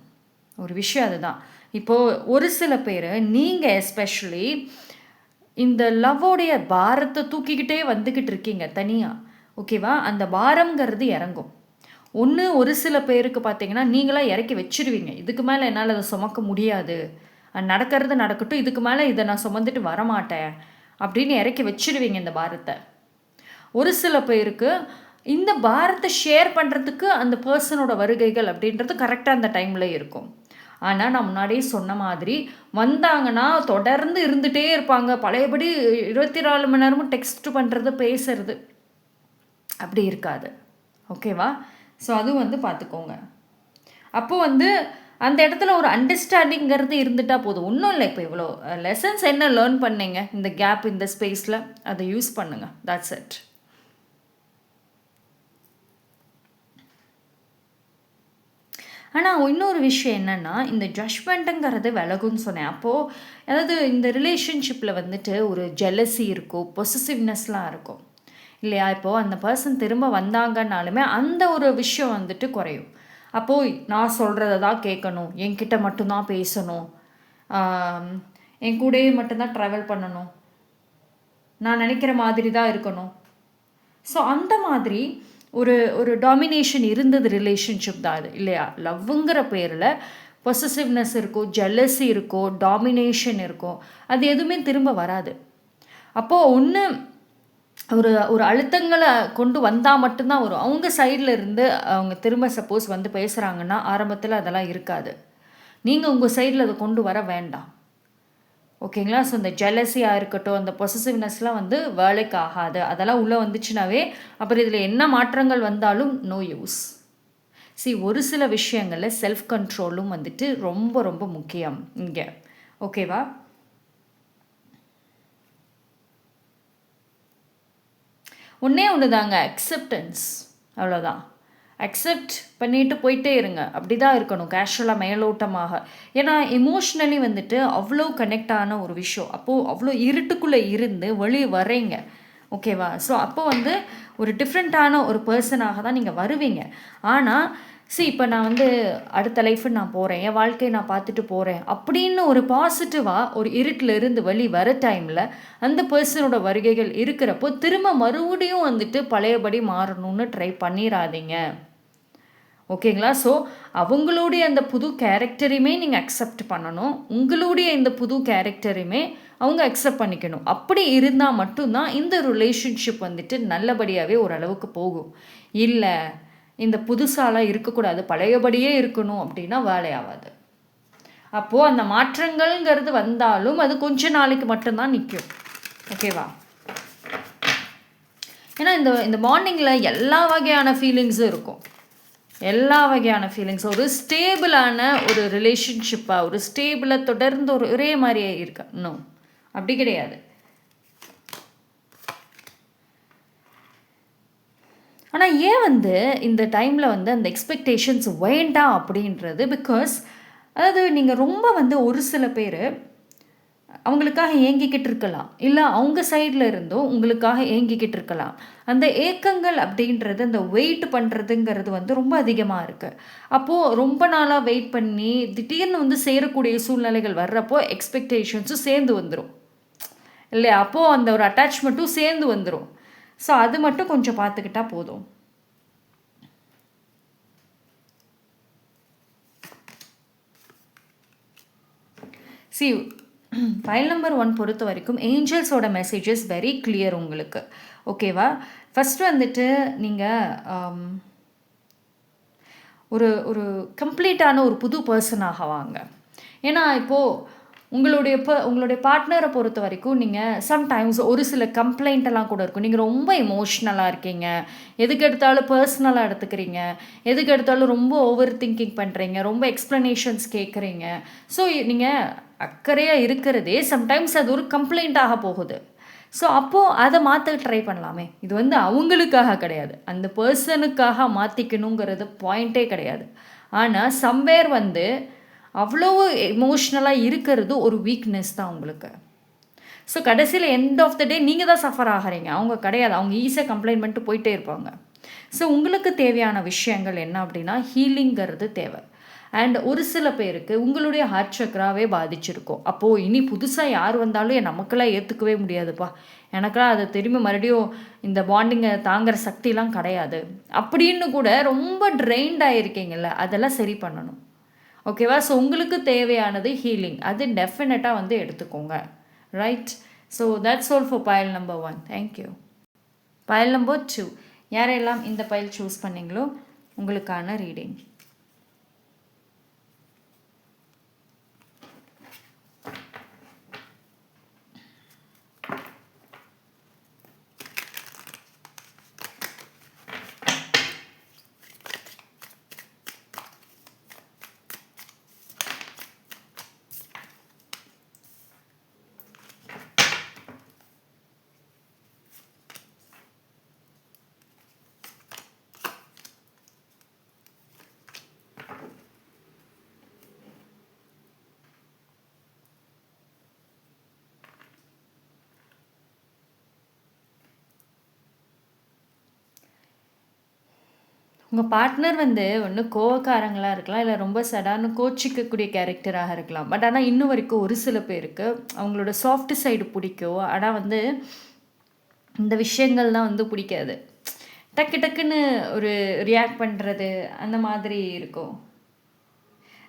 ஒரு விஷயம் அதுதான். இப்போது ஒரு சில பேர் நீங்கள் எஸ்பெஷலி இந்த லவ்வோடைய பாரத்தை தூக்கிக்கிட்டே வந்துக்கிட்டு இருக்கீங்க தனியாக. ஓகேவா? அந்த பாரம்ங்கிறது இறங்கும். ஒரு சில பேருக்கு பார்த்தீங்கன்னா நீங்களாக இறக்கி வச்சிருவீங்க. இதுக்கு மேலே என்னால் அதை சுமக்க முடியாது, நடக்கிறது நடக்கட்டும், இதுக்கு மேலே இதை நான் சுமந்துட்டு வரமாட்டேன் அப்படின்னு இறக்கி வச்சிருவீங்க இந்த பாரத்தை. ஒரு சில பேருக்கு இந்த பாரத்தை ஷேர் பண்ணுறதுக்கு அந்த பர்சனோட வருகைகள் அப்படின்றது கரெக்டாக அந்த டைமில் இருக்கும். ஆனால் நான் முன்னாடியே சொன்ன மாதிரி வந்தாங்கன்னா தொடர்ந்து இருந்துகிட்டே இருப்பாங்க. பழையபடி 24 மணி நேரமும் டெக்ஸ்ட் பண்ணுறது, பேசுறது அப்படி இருக்காது. ஓகேவா? ஸோ அதுவும் பார்த்துக்கோங்க. அப்போது அந்த இடத்துல ஒரு அண்டர்ஸ்டாண்டிங்கிறது இருந்துட்டால் போதும். ஒன்றும் இல்லை. இப்போ இவ்வளோ லெசன்ஸ் என்ன லேர்ன் பண்ணீங்க இந்த கேப், இந்த ஸ்பேஸில், அதை யூஸ் பண்ணுங்கள். That's it. ஆனால் இன்னொரு விஷயம் என்னென்னா, இந்த ஜட்ஜ்மெண்ட்டுங்கிறது விலகுன்னு சொன்னேன். அப்போது அதாவது இந்த ரிலேஷன்ஷிப்பில் ஒரு ஜெலசி இருக்கும், பொசசிவ்னஸ்லாம் இருக்கும் இல்லையா? இப்போது அந்த பர்சன் திரும்ப வந்தாங்கன்னாலுமே அந்த ஒரு விஷயம் குறையும். அப்போது நான் சொல்கிறத தான் கேட்கணும், என்கிட்ட மட்டும்தான் பேசணும், என் கூடயே மட்டும்தான் ட்ராவல் பண்ணணும், நான் நினைக்கிற மாதிரி தான் இருக்கணும். ஸோ அந்த மாதிரி ஒரு டாமினேஷன் இருந்தது ரிலேஷன்ஷிப் தான் அது இல்லையா? லவ்வுங்கிற பேரில் பொசசிவ்னஸ் இருக்கும், ஜெலசி இருக்கும், டாமினேஷன் இருக்கும். அது எதுவுமே திரும்ப வராது. அப்போது ஒரு அழுத்தங்களை கொண்டு வந்தால் மட்டும்தான் வரும். அவங்க சைடில் இருந்து அவங்க திரும்ப சப்போஸ் பேசுகிறாங்கன்னா ஆரம்பத்தில் அதெல்லாம் இருக்காது. நீங்கள் உங்கள் சைடில் அதை கொண்டு வர வேண்டாம். ஓகேங்களா? ஸோ இந்த ஜெலசியாக இருக்கட்டும், அந்த பொசசிவ்னஸ்லாம் வேலைக்கு ஆகாது. அதெல்லாம் உள்ளே வந்துச்சுனாவே அப்புறம் இதில் என்ன மாற்றங்கள் வந்தாலும் நோ யூஸ். ஒரு சில விஷயங்களில் செல்ஃப் கண்ட்ரோலும் ரொம்ப ரொம்ப முக்கியம் இங்கே. ஓகேவா? ஒன்று தாங்க, அக்செப்டன்ஸ். அவ்வளோதான். அக்செப்ட் பண்ணிட்டு போயிட்டே இருங்க. அப்படி தான் இருக்கணும், கேஷுவலாக, மேலோட்டமாக. ஏன்னா எமோஷ்னலி அவ்வளோ கனெக்ட் ஆன ஒரு விஷயம். அப்போது அவ்வளோ இருட்டுக்குள்ளே இருந்து வெளியே வரீங்க. ஓகேவா? ஸோ அப்போ ஒரு டிஃப்ரெண்ட்டான ஒரு பர்சனாக தான் நீங்கள் வருவீங்க. ஆனால் இப்போ நான் அடுத்த லைஃப்னு நான் போகிறேன், என் வாழ்க்கையை நான் பார்த்துட்டு போகிறேன் அப்படின்னு ஒரு பாசிட்டிவாக ஒரு இருட்டில் இருந்து வெளி வர டைமில் அந்த பர்சனோட வருகைகள் இருக்கிறப்போ திரும்ப மறுபடியும் பழையபடி மாறணும்னு ட்ரை பண்ணிடாதீங்க. ஓகேங்களா? ஸோ அவங்களுடைய அந்த புது கேரக்டரையுமே நீங்கள் அக்செப்ட் பண்ணணும், உங்களுடைய இந்த புது கேரக்டரையுமே அவங்க அக்செப்ட் பண்ணிக்கணும். அப்படி இருந்தால் மட்டும்தான் இந்த ரிலேஷன்ஷிப் நல்லபடியாகவே ஓரளவுக்கு போகும். இல்லை இந்த புதுசாலாம் இருக்கக்கூடாது, பழையபடியே இருக்கணும் அப்படின்னா வேலையாகாது. அப்போது அந்த மாற்றங்கள்ங்கிறது வந்தாலும் அது கொஞ்ச நாளைக்கு மட்டும்தான் நிற்கும். ஓகேவா? ஏன்னா இந்த மார்னிங்கில் எல்லா வகையான ஃபீலிங்ஸும் இருக்கும். எல்லா வகையான ஃபீலிங்ஸ். ஒரு ஸ்டேபிளான ஒரு ரிலேஷன்ஷிப்பாக, ஒரு ஸ்டேபிளாக தொடர்ந்து ஒரே மாதிரியே இருக்கு இன்னும் அப்படி கிடையாது. ஆனால் ஏன் இந்த டைமில் அந்த எக்ஸ்பெக்டேஷன்ஸ் வேண்டாம் அப்படின்றது, பிகாஸ் அதாவது நீங்கள் ரொம்ப ஒரு சில பேர் அவங்களுக்காக ஏங்கிக்கிட்டு இருக்கலாம், இல்லை அவங்க சைடில் இருந்தும் உங்களுக்காக ஏங்கிக்கிட்டு இருக்கலாம். அந்த ஏக்கங்கள் அப்படின்றது, அந்த வெயிட் பண்ணுறதுங்கிறது ரொம்ப அதிகமாக இருக்குது. அப்போது ரொம்ப நாளாக வெயிட் பண்ணி திடீர்னு சேரக்கூடிய சூழ்நிலைகள் வர்றப்போ எக்ஸ்பெக்டேஷன்ஸும் சேர்ந்து வந்துடும் இல்லையா? அப்போது அந்த ஒரு அட்டாச்மெண்ட்டும் சேர்ந்து வந்துடும். ஸோ அது மட்டும் கொஞ்சம் பார்த்துக்கிட்டா போதும். ஃபைல் நம்பர் 1 பொறுத்த வரைக்கும் ஏஞ்சல்ஸோட மெசேஜஸ் வெரி கிளியர் உங்களுக்கு. ஓகேவா? ஃபஸ்ட்டு நீங்கள் ஒரு கம்ப்ளீட்டான ஒரு புது பர்சனாக வாங்க. ஏன்னா இப்போது உங்களுடைய பார்ட்னரை பொறுத்த வரைக்கும் நீங்கள் சம்டைம்ஸ் ஒரு சில கம்ப்ளைண்ட்டெல்லாம் கூட இருக்கும். நீங்கள் ரொம்ப எமோஷ்னலாக இருக்கீங்க, எதுக்கு எடுத்தாலும் பர்சனலாக எடுத்துக்கிறீங்க, எதுக்கு எடுத்தாலும் ரொம்ப ஓவர் திங்கிங் பண்ணுறீங்க, ரொம்ப எக்ஸ்ப்ளனேஷன்ஸ் கேட்குறீங்க. ஸோ நீங்கள் அக்கறையாக இருக்கிறதே சம்டைம்ஸ் அது ஒரு கம்ப்ளைண்ட்டாக போகுது. ஸோ அப்போது அதை மாற்ற ட்ரை பண்ணலாமே. இது அவங்களுக்காக கிடையாது, அந்த பர்சனுக்காக மாற்றிக்கணுங்கிறது பாயிண்ட்டே கிடையாது. ஆனால் சம்வேர் அவ்வளோ எமோஷ்னலாக இருக்கிறது ஒரு வீக்னஸ் தான் உங்களுக்கு. ஸோ கடைசியில் எண்ட் ஆஃப் த டே நீங்கள் தான் சஃபர் ஆகிறீங்க, அவங்க கிடையாது. அவங்க ஈஸியாக கம்ப்ளைண்ட் பண்ணிட்டு போயிட்டே இருப்பாங்க. ஸோ உங்களுக்கு தேவையான விஷயங்கள் என்ன அப்படின்னா, ஹீலிங்கிறது தேவை. அண்ட் ஒரு சில பேருக்கு உங்களுடைய ஹார்ட் சக்கராவே பாதிச்சிருக்கும். அப்போது இனி புதுசாக யார் வந்தாலும் நமக்கெல்லாம் ஏற்றுக்கவே முடியாதுப்பா, எனக்கெல்லாம் அதை திரும்பி மறுபடியும் இந்த பாண்டிங்கை தாங்குகிற சக்திலாம் கிடையாது அப்படின்னு கூட ரொம்ப ட்ரெயின்ட் ஆகிருக்கீங்கள்ல, அதெல்லாம் சரி பண்ணணும். ஓகேவா? ஸோ உங்களுக்கு தேவையானது ஹீலிங், அது டெஃபினட்டாக வந்து எடுத்துக்கோங்க. Right? So that's all for file number 1. Thank you. File number 2, யாரெல்லாம் இந்த பைல் சூஸ் பண்ணீங்களோ உங்களுக்கான ரீடிங். உங்கள் பார்ட்னர் வந்து ஒன்று கோவக்காரங்களாக இருக்கலாம், இல்லை ரொம்ப சடார்னு கோச்சிக்கக்கூடிய கேரக்டராக இருக்கலாம். பட் ஆனால் இன்னும் வரைக்கும் ஒரு சில பேருக்கு அவங்களோட சாஃப்ட் சைடு பிடிக்கும். ஆனால் வந்து இந்த விஷயங்கள் தான் வந்து பிடிக்காது. டக்கு டக்குன்னு ஒரு ரியாக்ட் பண்ணுறது அந்த மாதிரி இருக்கும்.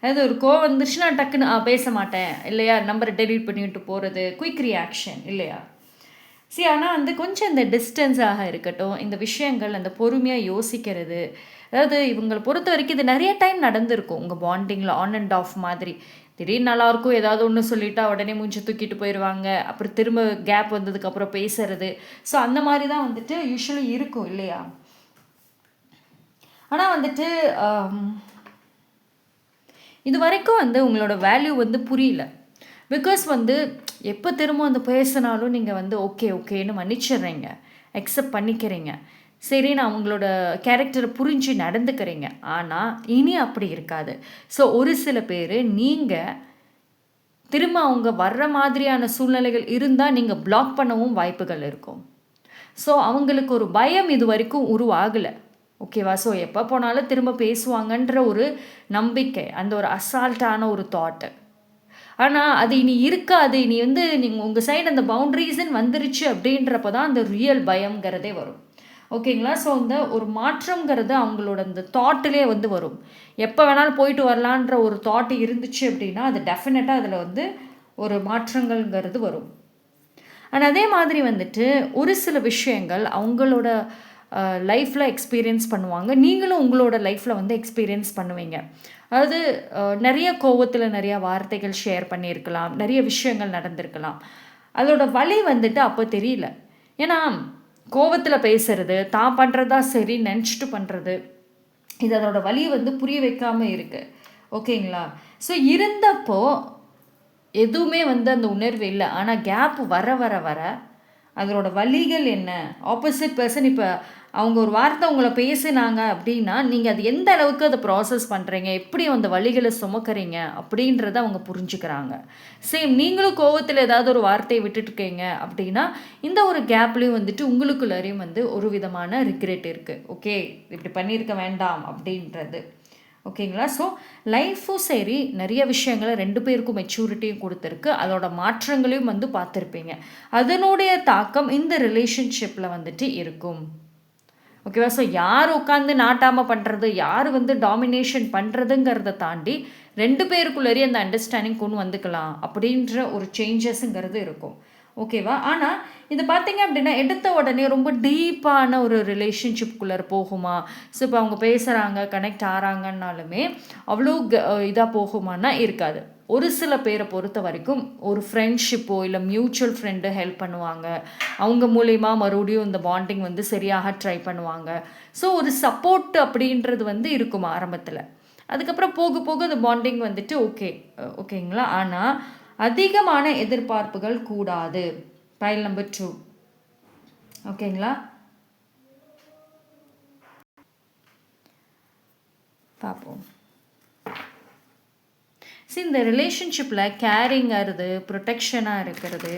அதாவது ஒரு கோவம் வந்துருச்சுன்னா டக்குன்னு பேச மாட்டேன் இல்லையா, நம்பரை டெலீட் பண்ணிவிட்டு போகிறது, குயிக் ரியாக்ஷன் இல்லையா. சரி, ஆனால் வந்து கொஞ்சம் இந்த டிஸ்டன்ஸாக இருக்கட்டும், இந்த விஷயங்கள் அந்த பொறுமையாக யோசிக்கிறது. அதாவது இவங்களை பொறுத்த வரைக்கும் இது நிறைய டைம் நடந்திருக்கும் உங்கள் பாண்டிங்கில், ஆன் அண்ட் ஆஃப் மாதிரி. திடீர்னு நல்லாயிருக்கும், ஏதாவது ஒன்று சொல்லிட்டா உடனே மூஞ்சி தூக்கிட்டு போயிடுவாங்க, அப்புறம் திரும்ப கேப் வந்ததுக்கப்புறம் பேசுறது. ஸோ அந்த மாதிரி தான் வந்துட்டு யூஸ்வலி இருக்கும் இல்லையா. ஆனால் வந்துட்டு இது வரைக்கும் வந்து உங்களோட வேல்யூ வந்து புரியல. பிகாஸ் வந்து எப்போ திரும்ப வந்து பேசினாலும் நீங்கள் வந்து ஓகேன்னு மன்னிச்சிடுறீங்க, அக்செப்ட் பண்ணிக்கிறீங்க, சரி நான் அவங்களோட கேரக்டரை புரிஞ்சு நடந்துக்கிறீங்க. ஆனால் இனி அப்படி இருக்காது. ஸோ ஒரு சில பேர் நீங்கள் திரும்ப அவங்க வர்ற மாதிரியான சூழ்நிலைகள் இருந்தால் நீங்கள் பிளாக் பண்ணவும் வாய்ப்புகள் இருக்கும். ஸோ அவங்களுக்கு ஒரு பயம் இது வரைக்கும் உருவாகலை. ஓகேவா? ஸோ எப்போ போனாலும் திரும்ப பேசுவாங்கன்ற ஒரு நம்பிக்கை, அந்த ஒரு அசால்ட்டான ஒரு தாட்டு. ஆனால் அது இனி இருக்காது. இனி வந்து நீங்கள் உங்கள் சைடு அந்த பவுண்ட்ரிஸ்ன்னு வந்துருச்சு அப்படின்றப்ப தான் அந்த ரியல் பயம்ங்கிறதே வரும். ஓகேங்களா? ஸோ அந்த ஒரு மாற்றங்கிறது அவங்களோட அந்த தாட்டிலே வந்து வரும். எப்போ வேணாலும் போயிட்டு வரலான்ற ஒரு தாட் இருந்துச்சு அப்படின்னா அது டெஃபினட்டாக அதில் வந்து ஒரு மாற்றங்கள்ங்கிறது வரும். ஆனால் அதே மாதிரி வந்துட்டு ஒரு சில விஷயங்கள் அவங்களோட லைஃப்பில் எக்ஸ்பீரியன்ஸ் பண்ணுவாங்க, நீங்களும் உங்களோட லைஃப்பில் வந்து எக்ஸ்பீரியன்ஸ் பண்ணுவீங்க. அதாவது நிறைய கோவத்தில் நிறையா வார்த்தைகள் ஷேர் பண்ணியிருக்கலாம், நிறைய விஷயங்கள் நடந்திருக்கலாம். அதோட வலி வந்துட்டு அப்போ தெரியல. ஏன்னா கோவத்தில் பேசுறது, தான் பண்ணுறதா சரி நினச்சிட்டு பண்ணுறது, இது அதோட வலியை வந்து புரிய வைக்காமல் இருக்குது. ஓகேங்களா? ஸோ இருந்தப்போ எதுவுமே வந்து அந்த உணர்வு இல்லை. ஆனால் கேப் வர வர வர அதோட வலிகள் என்ன, ஆப்போசிட் பர்சன் இப்போ அவங்க ஒரு வார்த்தை உங்களை பேசினாங்க அப்படின்னா நீங்கள் அது எந்த அளவுக்கு அதை ப்ராசஸ் பண்ணுறீங்க, எப்படி அந்த வலிகளை சுமக்கிறீங்க அப்படின்றத அவங்க புரிஞ்சுக்கிறாங்க. சேம் நீங்களும் கோவத்தில் ஏதாவது ஒரு வார்த்தையை விட்டுட்டுருக்கீங்க அப்படின்னா இந்த ஒரு கேப்லேயும் வந்துட்டு உங்களுக்குள்ளேயும் வந்து ஒரு விதமான ரிக்ரெட் இருக்குது. ஓகே, இப்படி பண்ணியிருக்க வேண்டாம் அப்படின்றது. ஓகேங்களா? ஸோ லைஃப்பும் சரி நிறைய விஷயங்களை 2 பேருக்கும் மெச்சூரிட்டியும் கொடுத்துருக்கு, அதோட மாற்றங்களையும் வந்து பார்த்துருப்பீங்க. அதனுடைய தாக்கம் இந்த ரிலேஷன்ஷிப்பில் வந்துட்டு இருக்கும். ஓகேவா? ஸோ யார் உட்காந்து நாட்டாமல் பண்ணுறது, யார் வந்து டாமினேஷன் பண்ணுறதுங்கிறத தாண்டி 2 பேருக்குள்ளேயே அந்த அண்டர்ஸ்டாண்டிங் கொண்டு வந்துக்கலாம் அப்படின்ற ஒரு சேஞ்சஸ்ங்கிறது இருக்கும். ஓகேவா? ஆனால் இது பார்த்தீங்க அப்படின்னா எடுத்த உடனே ரொம்ப டீப்பான ஒரு ரிலேஷன்ஷிப்குள்ளே போகுமா? ஸோ இப்போ அவங்க பேசுகிறாங்க, கனெக்ட் ஆகிறாங்கன்னாலுமே அவ்வளோ இதாக போகுமானா இருக்காது. ஒரு சில பேரை பொறுத்த வரைக்கும் ஒரு ஃப்ரெண்ட்ஷிப்போ இல்லை மியூச்சுவல் ஃப்ரெண்டு ஹெல்ப் பண்ணுவாங்க, அவங்க மூலயமா மறுபடியும் இந்த பாண்டிங் வந்து சரியாக ட்ரை பண்ணுவாங்க. ஸோ ஒரு சப்போர்ட் அப்படின்றது வந்து இருக்குமா ஆரம்பத்தில். அதுக்கப்புறம் போக போக அந்த பாண்டிங் வந்துட்டு ஓகேங்களா? ஆனால் அதிகமான எதிர்பார்ப்புகள் கூடாது. File number 2. ஓகேங்களா? பார்ப்போம். இந்த ரிலேஷன்ஷிப்பில் கேரிங்கிறது, ப்ரொடெக்ஷனாக இருக்கிறது,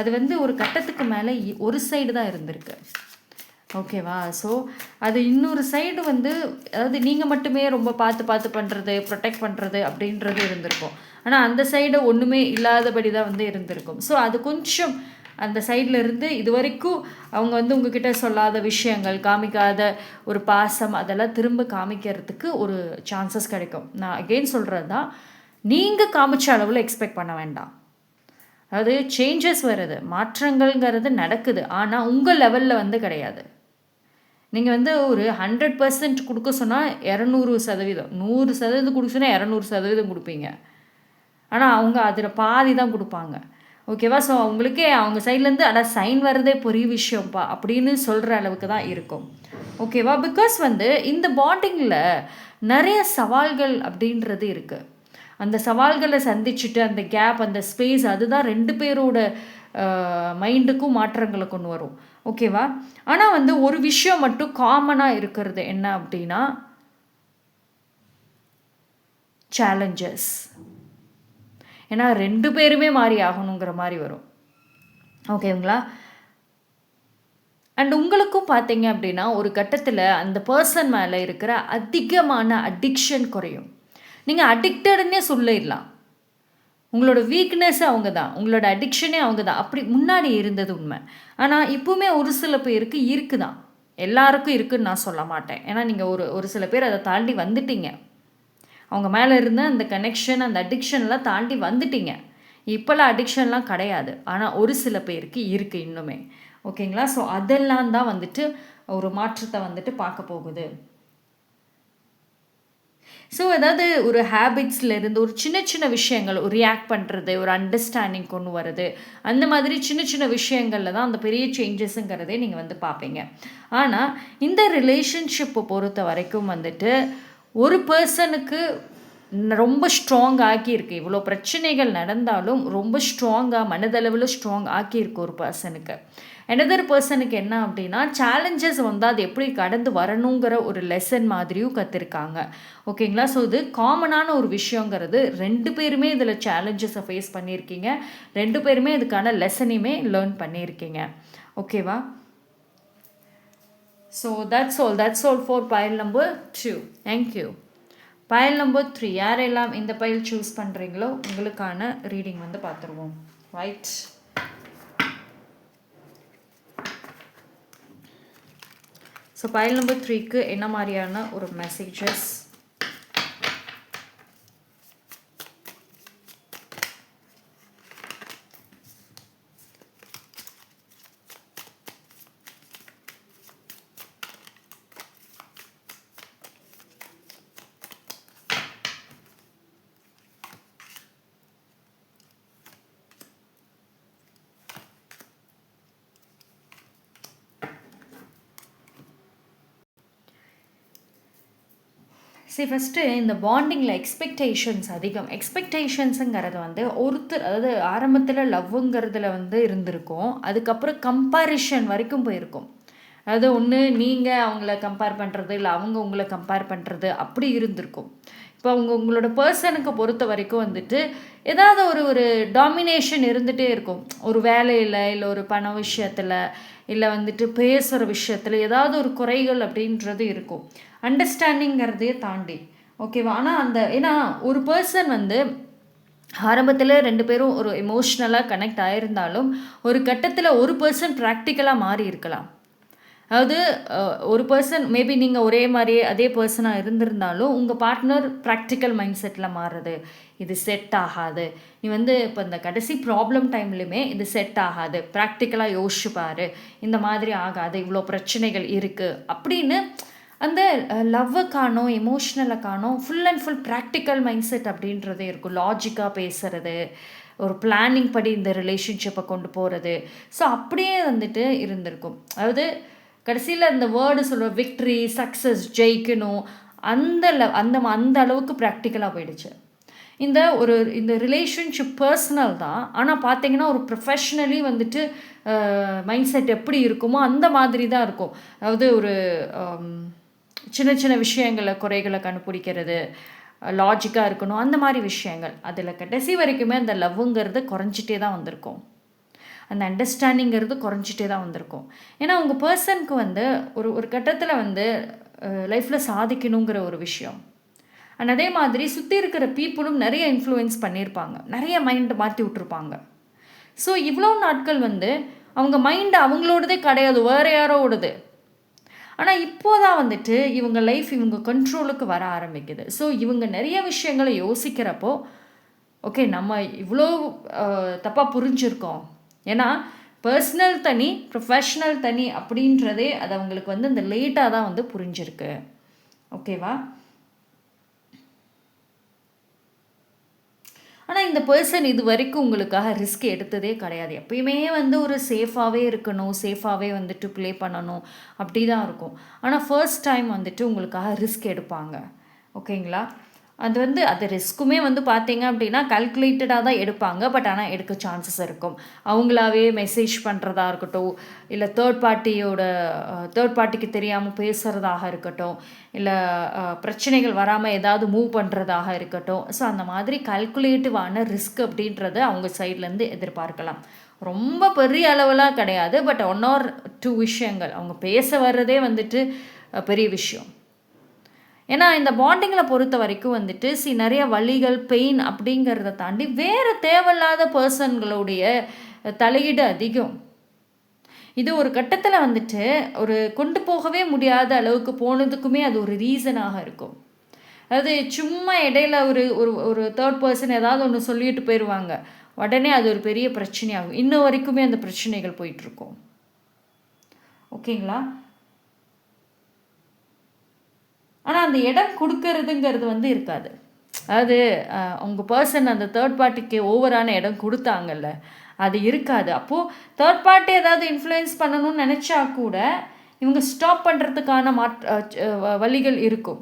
அது வந்து ஒரு கட்டத்துக்கு மேலே ஒரு சைடு தான் இருந்திருக்கு. ஓகேவா? ஸோ அது இன்னொரு சைடு வந்து அதாவது நீங்கள் மட்டுமே ரொம்ப பார்த்து பார்த்து பண்ணுறது, ப்ரொடெக்ட் பண்ணுறது அப்படின்றது இருந்திருக்கும். ஆனால் அந்த சைடு ஒன்றுமே இல்லாதபடி தான் வந்து இருந்திருக்கும். ஸோ அது கொஞ்சம் அந்த சைடில் இருந்து இது வரைக்கும் அவங்க வந்து உங்ககிட்ட சொல்லாத விஷயங்கள், காமிக்காத ஒரு பாசம் அதெல்லாம் திரும்ப காமிக்கிறதுக்கு ஒரு சான்சஸ் கிடைக்கும். நான் அகெயின் சொல்கிறது தான், நீங்கள் காமிச்ச அளவில் எக்ஸ்பெக்ட் பண்ண வேண்டாம். அதாவது சேஞ்சஸ் வருது, மாற்றங்கள்ங்கிறது நடக்குது. ஆனால் உங்கள் லெவலில் வந்து கிடையாது. நீங்கள் வந்து ஒரு 100% கொடுக்க சொன்னால் 200%, 100% கொடுக்க சொன்னால் 200% கொடுப்பீங்க. ஆனால் அவங்க அதில் பாதி தான் கொடுப்பாங்க. ஓகேவா? ஸோ அவங்களுக்கே அவங்க சைட்லேருந்து ஆனால் சைன் வர்றதே பெரிய விஷயம்ப்பா அப்படின்னு சொல்கிற அளவுக்கு தான் இருக்கும். ஓகேவா? பிகாஸ் வந்து இந்த பாண்டிங்கில் நிறைய சவால்கள் அப்படின்றது இருக்குது. அந்த சவால்களை சந்திச்சுட்டு அந்த கேப், அந்த ஸ்பேஸ், அதுதான் 2 பேரோட மைண்டுக்கும் மாற்றங்களை கொண்டு வரும். ஓகேவா? ஆனால் வந்து ஒரு விஷயம் மட்டும் காமனாக இருக்கிறது என்ன அப்படின்னா, சேலஞ்சஸ். ஏன்னா 2 பேருமே மாறி ஆகணுங்கிற மாதிரி வரும். ஓகேங்களா? அண்ட் உங்களுக்கும் பார்த்தீங்க அப்படின்னா ஒரு கட்டத்தில் அந்த பர்சன் மேலே இருக்கிற அதிகமான அடிக்ஷன் குறையும். நீங்கள் அடிக்டடுன்னே சொல்லிடலாம். உங்களோட வீக்னஸ் அவங்க தான், உங்களோட அடிக்ஷனே அவங்க தான். அப்படி முன்னாடி இருந்தது உண்மை. ஆனால் இப்போவுமே ஒரு சில பேருக்கு இருக்குதான். எல்லாருக்கும் இருக்குன்னு நான் சொல்ல மாட்டேன். ஏன்னா நீங்கள் ஒரு சில பேர் அதை தாண்டி வந்துட்டீங்க. அவங்க மேலே இருந்த அந்த கனெக்ஷன், அந்த அடிக்ஷன்லாம் தாண்டி வந்துட்டீங்க. இப்போல்லாம் அடிக்ஷன்லாம் கிடையாது. ஆனால் ஒரு சில பேருக்கு இருக்குது இன்னுமே. ஓகேங்களா? ஸோ அதெல்லாம் தான் வந்துட்டு ஒரு மாற்றத்தை வந்துட்டு பார்க்க போகுது. ஸோ அதாவது ஒரு ஹேபிட்ஸ்லேருந்து ஒரு சின்ன சின்ன விஷயங்கள், ஒரு ரியாக்ட் பண்ணுறது, ஒரு அண்டர்ஸ்டாண்டிங் கொண்டு வர்றது, அந்த மாதிரி சின்ன சின்ன விஷயங்களில் தான் அந்த பெரிய சேஞ்சஸுங்கிறதே நீங்கள் வந்து பார்ப்பீங்க. ஆனால் இந்த ரிலேஷன்ஷிப்பை பொறுத்த வரைக்கும் வந்துட்டு ஒரு பர்சனுக்கு ரொம்ப ஸ்ட்ராங் ஆக்கியிருக்கு. இவ்வளோ பிரச்சனைகள் நடந்தாலும் ரொம்ப ஸ்ட்ராங்காக, மனதளவில் ஸ்ட்ராங் ஆக்கியிருக்கு ஒரு பர்சனுக்கு. another பர்சனுக்கு என்ன அப்படின்னா, சேலஞ்சஸ் வந்து அது எப்படி கடந்து வரணுங்கிற ஒரு லெசன் மாதிரியும் கற்றுருக்காங்க. ஓகேங்களா? ஸோ இது காமனான ஒரு விஷயங்கிறது. 2 பேருமே இதில் சேலஞ்சஸை ஃபேஸ் பண்ணியிருக்கீங்க. 2 பேருமே இதுக்கான லெசனையுமே லேர்ன் பண்ணியிருக்கீங்க. ஓகேவா? So that's all for pile number 2. Thank you. pile number 3 யாரெல்லாம் இந்த பைல் சூஸ் பண்ணுறீங்களோ உங்களுக்கான ரீடிங் வந்து பார்த்துருவோம். ரைட். ஸோ pile number 3க்கு என்ன மாதிரியான ஒரு மெசேஜஸ்? சரி, ஃபஸ்ட்டு இந்த பாண்டிங்கில் எக்ஸ்பெக்டேஷன்ஸ் அதிகம். எக்ஸ்பெக்டேஷன்ஸுங்கிறது வந்து ஒருத்தர், அதாவது ஆரம்பத்தில் லவ்வுங்கிறதுல வந்து இருந்திருக்கும். அதுக்கப்புறம் கம்பேரிஷன் வரைக்கும் போயிருக்கும். அதாவது ஒன்று நீங்கள் அவங்கள கம்பேர் பண்ணுறது, இல்லை அவங்க உங்களை கம்பேர் பண்ணுறது, அப்படி இருந்திருக்கும். இப்போ உங்களோட பர்சனுக்கு பொறுத்த வரைக்கும் வந்துட்டு ஏதாவது ஒரு டாமினேஷன் இருந்துகிட்டே இருக்கும். ஒரு வேலையில், இல்லை ஒரு பண விஷயத்தில், இல்லை வந்துட்டு பேசுகிற விஷயத்தில் ஏதாவது ஒரு குறைகள் அப்படின்றது இருக்கும். அண்டர்ஸ்டாண்டிங்கிறதையே தாண்டி. ஓகேவா? ஆனால் ஏன்னா ஒரு பர்சன் வந்து ஆரம்பத்தில் 2 பேரும் ஒரு எமோஷ்னலாக கனெக்ட் ஆகிருந்தாலும் ஒரு கட்டத்தில் ஒரு பர்சன் ப்ராக்டிக்கலாக மாறி இருக்கலாம். அதாவது ஒரு பர்சன் மேபி நீங்கள் ஒரே மாதிரியே அதே பர்சனாக இருந்திருந்தாலும் உங்கள் பார்ட்னர் ப்ராக்டிக்கல் மைண்ட் செட்டில் மாறுறது, இது செட் ஆகாது, நீ வந்து இப்போ இந்த கடைசி ப்ராப்ளம் டைம்லையுமே இது செட் ஆகாது, ப்ராக்டிக்கலாக யோசிச்சுப்பார், இந்த மாதிரி ஆகாது, இவ்வளோ பிரச்சனைகள் இருக்குது அப்படின்னு அந்த லவ்வை காணோம், எமோஷ்னலை காணோம், full and full practical mind set அப்படின்றதே இருக்கும். லாஜிக்காக பேசுகிறது, ஒரு பிளானிங் படி இந்த ரிலேஷன்ஷிப்பை கொண்டு போகிறது. ஸோ அப்படியே வந்துட்டு இருந்திருக்கும். அதாவது கடைசியில் இந்த வேர்டு சொல்கிற விக்ட்ரி, சக்ஸஸ், ஜெயிக்கணும், அந்த அளவுக்கு ப்ராக்டிக்கலாக போயிடுச்சு. இந்த ரிலேஷன்ஷிப் பர்சனல் தான். ஆனால் பார்த்தீங்கன்னா ஒரு ப்ரொஃபஷ்னலி வந்துட்டு மைண்ட் செட் எப்படி இருக்குமோ அந்த மாதிரி தான் இருக்கும். அதாவது ஒரு சின்ன சின்ன விஷயங்களை குறைகளை கண்டுபிடிக்கிறது, லாஜிக்காக இருக்கணும், அந்த மாதிரி விஷயங்கள். அதில் கடைசி வரைக்குமே அந்த லவ்வுங்கிறது குறைஞ்சிட்டே தான் வந்திருக்கும். அந்த அண்டர்ஸ்டாண்டிங்கிறது குறைஞ்சிட்டே தான் வந்திருக்கும். ஏன்னா உங்கள் பர்சனுக்கு வந்து ஒரு ஒரு கட்டத்தில் வந்து லைஃப்பில் சாதிக்கணுங்கிற ஒரு விஷயம். அண்ட் அதே மாதிரி சுற்றி இருக்கிற பீப்புளும் நிறைய இன்ஃப்ளூயன்ஸ் பண்ணியிருப்பாங்க, நிறைய மைண்டை மாற்றி விட்ருப்பாங்க. ஸோ இவ்வளோ நாட்கள் வந்து அவங்க மைண்டு அவங்களோடதே கிடையாது, வேறு யாரோடது. ஆனால் இப்போதான் வந்துட்டு இவங்க லைஃப் இவங்க கண்ட்ரோலுக்கு வர ஆரம்பிக்குது. ஸோ இவங்க நிறைய விஷயங்களை யோசிக்கிறப்போ ஓகே நம்ம இவ்வளோ தப்பாக புரிஞ்சுருக்கோம். ஏன்னா பர்சனல் தனி, ப்ரொஃபஷ்னல் தனி அப்படின்றதே அது அவங்களுக்கு வந்து இந்த லேட்டாக தான் வந்து புரிஞ்சிருக்கு. ஓகேவா? ஆனால் இந்த பர்சன் இது வரைக்கும் உங்களுக்காக ரிஸ்க் எடுத்ததே கிடையாது. எப்பயுமே வந்து ஒரு சேஃபாகவே இருக்கணும், சேஃபாகவே வந்துட்டு ப்ளே பண்ணணும் அப்படி தான் இருக்கும். ஆனால் ஃபர்ஸ்ட் டைம் வந்துட்டு உங்களுக்காக ரிஸ்க் எடுப்பாங்க. ஓகேங்களா? அது வந்து அது ரிஸ்க்குமே வந்து பார்த்தீங்க அப்படின்னா கால்குலேட்டடாக தான் எடுப்பாங்க. பட் ஆனால் எடுக்க சான்சஸ் இருக்கும். அவங்களாவே மெசேஜ் பண்ணுறதா இருக்கட்டும், இல்லை தேர்ட் பார்ட்டிக்கு தெரியாமல் பேசுகிறதாக இருக்கட்டும், இல்லை பிரச்சனைகள் வராமல் ஏதாவது மூவ் பண்ணுறதாக இருக்கட்டும். ஸோ அந்த மாதிரி கால்குலேட்டிவான ரிஸ்க் அப்படின்றத அவங்க சைட்லேருந்து எதிர்பார்க்கலாம். ரொம்ப பெரிய அளவெலாம் கிடையாது. பட் 1 or 2 விஷயங்கள் அவங்க பேச வர்றதே வந்துட்டு பெரிய விஷயம். ஏன்னா இந்த பாண்டிங்கில் பொறுத்த வரைக்கும் வந்துட்டு நிறைய வலிகள், பெயின் அப்படிங்கிறத தாண்டி வேறு தேவையில்லாத பர்சன்களுடைய தலையீடு அதிகம். இது ஒரு கட்டத்தில் வந்துட்டு ஒரு கொண்டு போகவே முடியாத அளவுக்கு போனதுக்குமே அது ஒரு ரீசனாக இருக்கும். அதாவது சும்மா இடையில ஒரு ஒரு ஒரு தேர்ட் பர்சன் ஏதாவது ஒன்று சொல்லிட்டு போயிடுவாங்க, உடனே அது ஒரு பெரிய பிரச்சனையாகும். இன்ன வரைக்குமே அந்த பிரச்சனைகள் போயிட்டுருக்கும். ஓகேங்களா? ஆனால் அந்த இடம் கொடுக்கறதுங்கிறது வந்து இருக்காது. அதாவது உங்கள் பர்சன் அந்த தேர்ட் பார்ட்டிக்கு ஓவரான இடம் கொடுத்தாங்கல்ல, அது இருக்காது. அப்போது தேர்ட் பார்ட்டி ஏதாவது இன்ஃப்ளூயன்ஸ் பண்ணணும்னு நினச்சா கூட இவங்க ஸ்டாப் பண்ணுறதுக்கான வழிகள் இருக்கும்.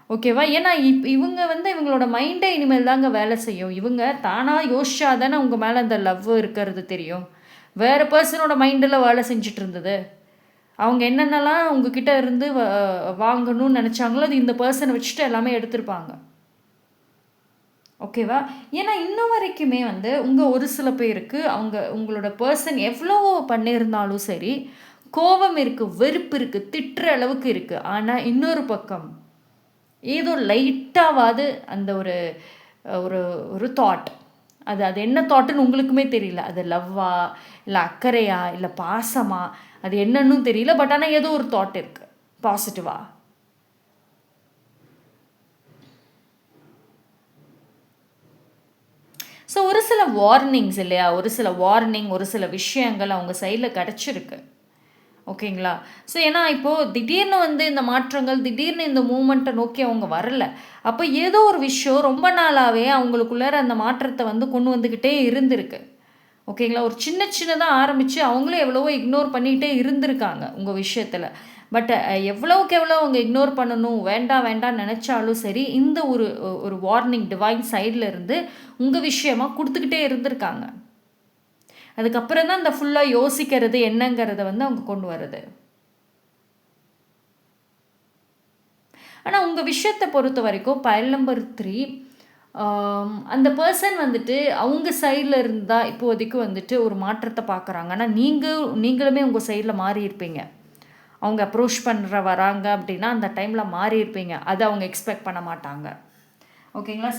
ஓகேவா? ஏன்னா இவங்க வந்து இவங்களோட மைண்டே இனிமேல் தாங்க வேலை செய்யும். இவங்க தானாக யோசிச்சா தானே உங்கள் மேலே அந்த லவ் இருக்கிறது தெரியும். வேறு பர்சனோட மைண்டில் வேலை செஞ்சுட்டு இருந்தது. அவங்க என்னென்னலாம் உங்ககிட்ட இருந்து வாங்கணும்னு நினச்சாங்களோ அது இந்த பர்சனை வச்சுட்டு எல்லாமே எடுத்திருப்பாங்க. ஓகேவா? ஏன்னா இன்னும் வரைக்குமே வந்து ஒரு சில பேருக்கு உங்களோட பர்சன் எவ்வளோ பண்ணியிருந்தாலும் சரி, கோபம் இருக்குது, வெறுப்பு இருக்குது, திட்டுற அளவுக்கு இருக்குது. ஆனால் இன்னொரு பக்கம் ஏதோ லைட்டாவது அந்த ஒரு ஒரு ஒரு தாட், அது என்ன தாட்டுன்னு உங்களுக்குமே தெரியல. அது லவ்வா, இல்லை அக்கறையா, இல்லை பாசமா, அது என்னன்னு தெரியல. பட் ஆனால் ஏதோ ஒரு தாட் இருக்குது பாசிட்டிவா. ஸோ ஒரு சில வார்னிங்ஸ் இல்லையா, ஒரு சில விஷயங்கள் அவங்க சைடில் கிடச்சிருக்கு. ஓகேங்களா? ஸோ ஏன்னா இப்போது திடீர்னு வந்து இந்த மாற்றங்கள், திடீர்னு இந்த மூமெண்ட்டை நோக்கி அவங்க வரல. அப்போ ஏதோ ஒரு விஷயம் ரொம்ப நாளாகவே அவங்களுக்குள்ளார அந்த மாற்றத்தை வந்து கொண்டு வந்துக்கிட்டே இருந்திருக்கு. ஓகேங்களா? ஒரு சின்னதாக ஆரம்பித்து அவங்களும் எவ்வளவோ இக்னோர் பண்ணிகிட்டே இருந்திருக்காங்க உங்கள் விஷயத்தில். பட் எவ்வளோக்கு எவ்வளோ அவங்க இக்னோர் பண்ணணும், வேண்டாம் நினச்சாலும் சரி, இந்த ஒரு வார்னிங் டிவைன் சைடில் இருந்து உங்கள் விஷயமாக கொடுத்துக்கிட்டே இருந்திருக்காங்க. அதுக்கப்புறம் தான் இந்த ஃபுல்லாக யோசிக்கிறது என்னங்கிறத வந்து அவங்க கொண்டு வர்றது. ஆனால் உங்கள் விஷயத்தை பொறுத்த வரைக்கும் பைல் நம்பர் 3, அந்த பர்சன் வந்துட்டு அவங்க சைடில் இருந்தால் இப்போதைக்கு வந்துட்டு ஒரு மாற்றத்தை பார்க்குறாங்க. ஆனால் நீங்களுமே உங்கள் சைடில் மாறி இருப்பீங்க. அவங்க அப்ரோச் வராங்க அப்படின்னா அந்த டைமில் மாறி இருப்பீங்க. அதை அவங்க எக்ஸ்பெக்ட் பண்ண மாட்டாங்க. ஓகேங்களா?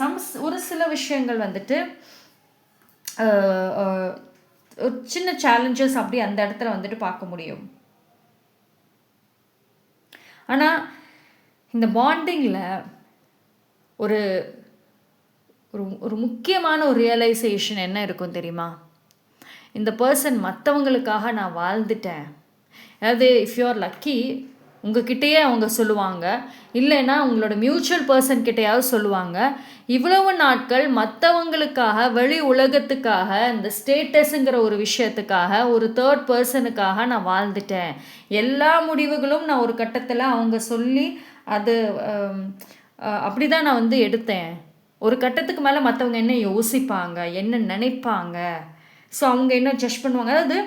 ஒரு சில விஷயங்கள் வந்துட்டு சின்ன சேலஞ்சஸ் அப்படி அந்த இடத்துல வந்துட்டு பார்க்க முடியும். ஆனால் இந்த பாண்டிங்கில் ஒரு ஒரு முக்கியமான ஒரு ரியலைசேஷன் என்ன இருக்கும் தெரியுமா? இந்த பர்சன் மற்றவங்களுக்காக நான் வாழ்ந்துட்டேன். அதாவது இஃப் யூ ஆர் லக்கி உங்ககிட்டயே அவங்க சொல்லுவாங்க, இல்லைன்னா உங்களோட மியூச்சுவல் பர்சன் கிட்டையாவது சொல்லுவாங்க, இவ்வளவு நாட்கள் மற்றவங்களுக்காக, வெளி உலகத்துக்காக, இந்த ஸ்டேட்டஸுங்கிற ஒரு விஷயத்துக்காக, ஒரு தேர்ட் பர்சனுக்காக நான் வாழ்ந்துட்டேன். எல்லா முடிவுகளும் நான் ஒரு கட்டத்தில் அவங்க சொல்லி அது அப்படி தான் நான் வந்து எடுத்தேன். ஒரு கட்டத்துக்கு மேலே மற்றவங்க என்ன யோசிப்பாங்க, என்ன நினைப்பாங்க, ஸோ அவங்க என்ன ஜட்ஜ் பண்ணுவாங்க. அதாவது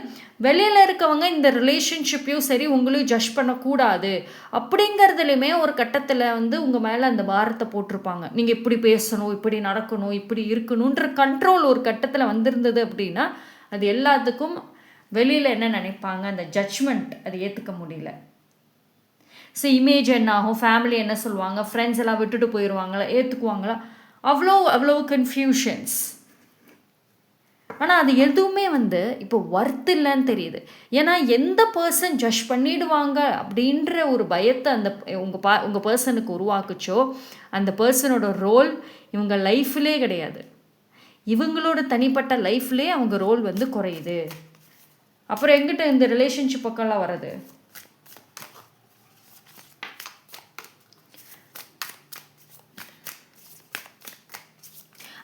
வெளியில் இருக்கவங்க இந்த ரிலேஷன்ஷிப்பையும் சரி உங்களையும் ஜட்ஜ் பண்ணக்கூடாது அப்படிங்கிறதுலையுமே ஒரு கட்டத்தில் வந்து உங்கள் மேலே அந்த பாரத்தை போட்டிருப்பாங்க. நீங்கள் இப்படி பேசணும், இப்படி நடக்கணும், இப்படி இருக்கணுன்ற கண்ட்ரோல் ஒரு கட்டத்தில் வந்திருந்தது அப்படின்னா அது எல்லாத்துக்கும் வெளியில் என்ன நினைப்பாங்க, அந்த ஜட்ஜ்மெண்ட் அது ஏற்றுக்க முடியல. ஸோ இமேஜ் என்ன ஆகும், ஃபேமிலி என்ன சொல்லுவாங்க, ஃப்ரெண்ட்ஸ் எல்லாம் விட்டுட்டு போயிடுவாங்களா, ஏற்றுக்குவாங்களா, அவ்வளோ கன்ஃபியூஷன்ஸ். ஆனால் அது எதுவுமே இப்போ ஒர்த் இல்லைன்னு தெரியுது. ஏன்னா எந்த பர்சன் ஜட்ஜ் பண்ணிடுவாங்க அப்படின்ற ஒரு பயத்தை அந்த உங்கள் பர்சனுக்கு உருவாக்குச்சோ, அந்த பர்சனோட ரோல் இவங்க லைஃப்லே கிடையாது. இவங்களோட தனிப்பட்ட லைஃப்லேயே அவங்க ரோல் குறையுது. அப்புறம் எங்கிட்ட இந்த ரிலேஷன்ஷிப் பக்கம்லாம் வர்றது?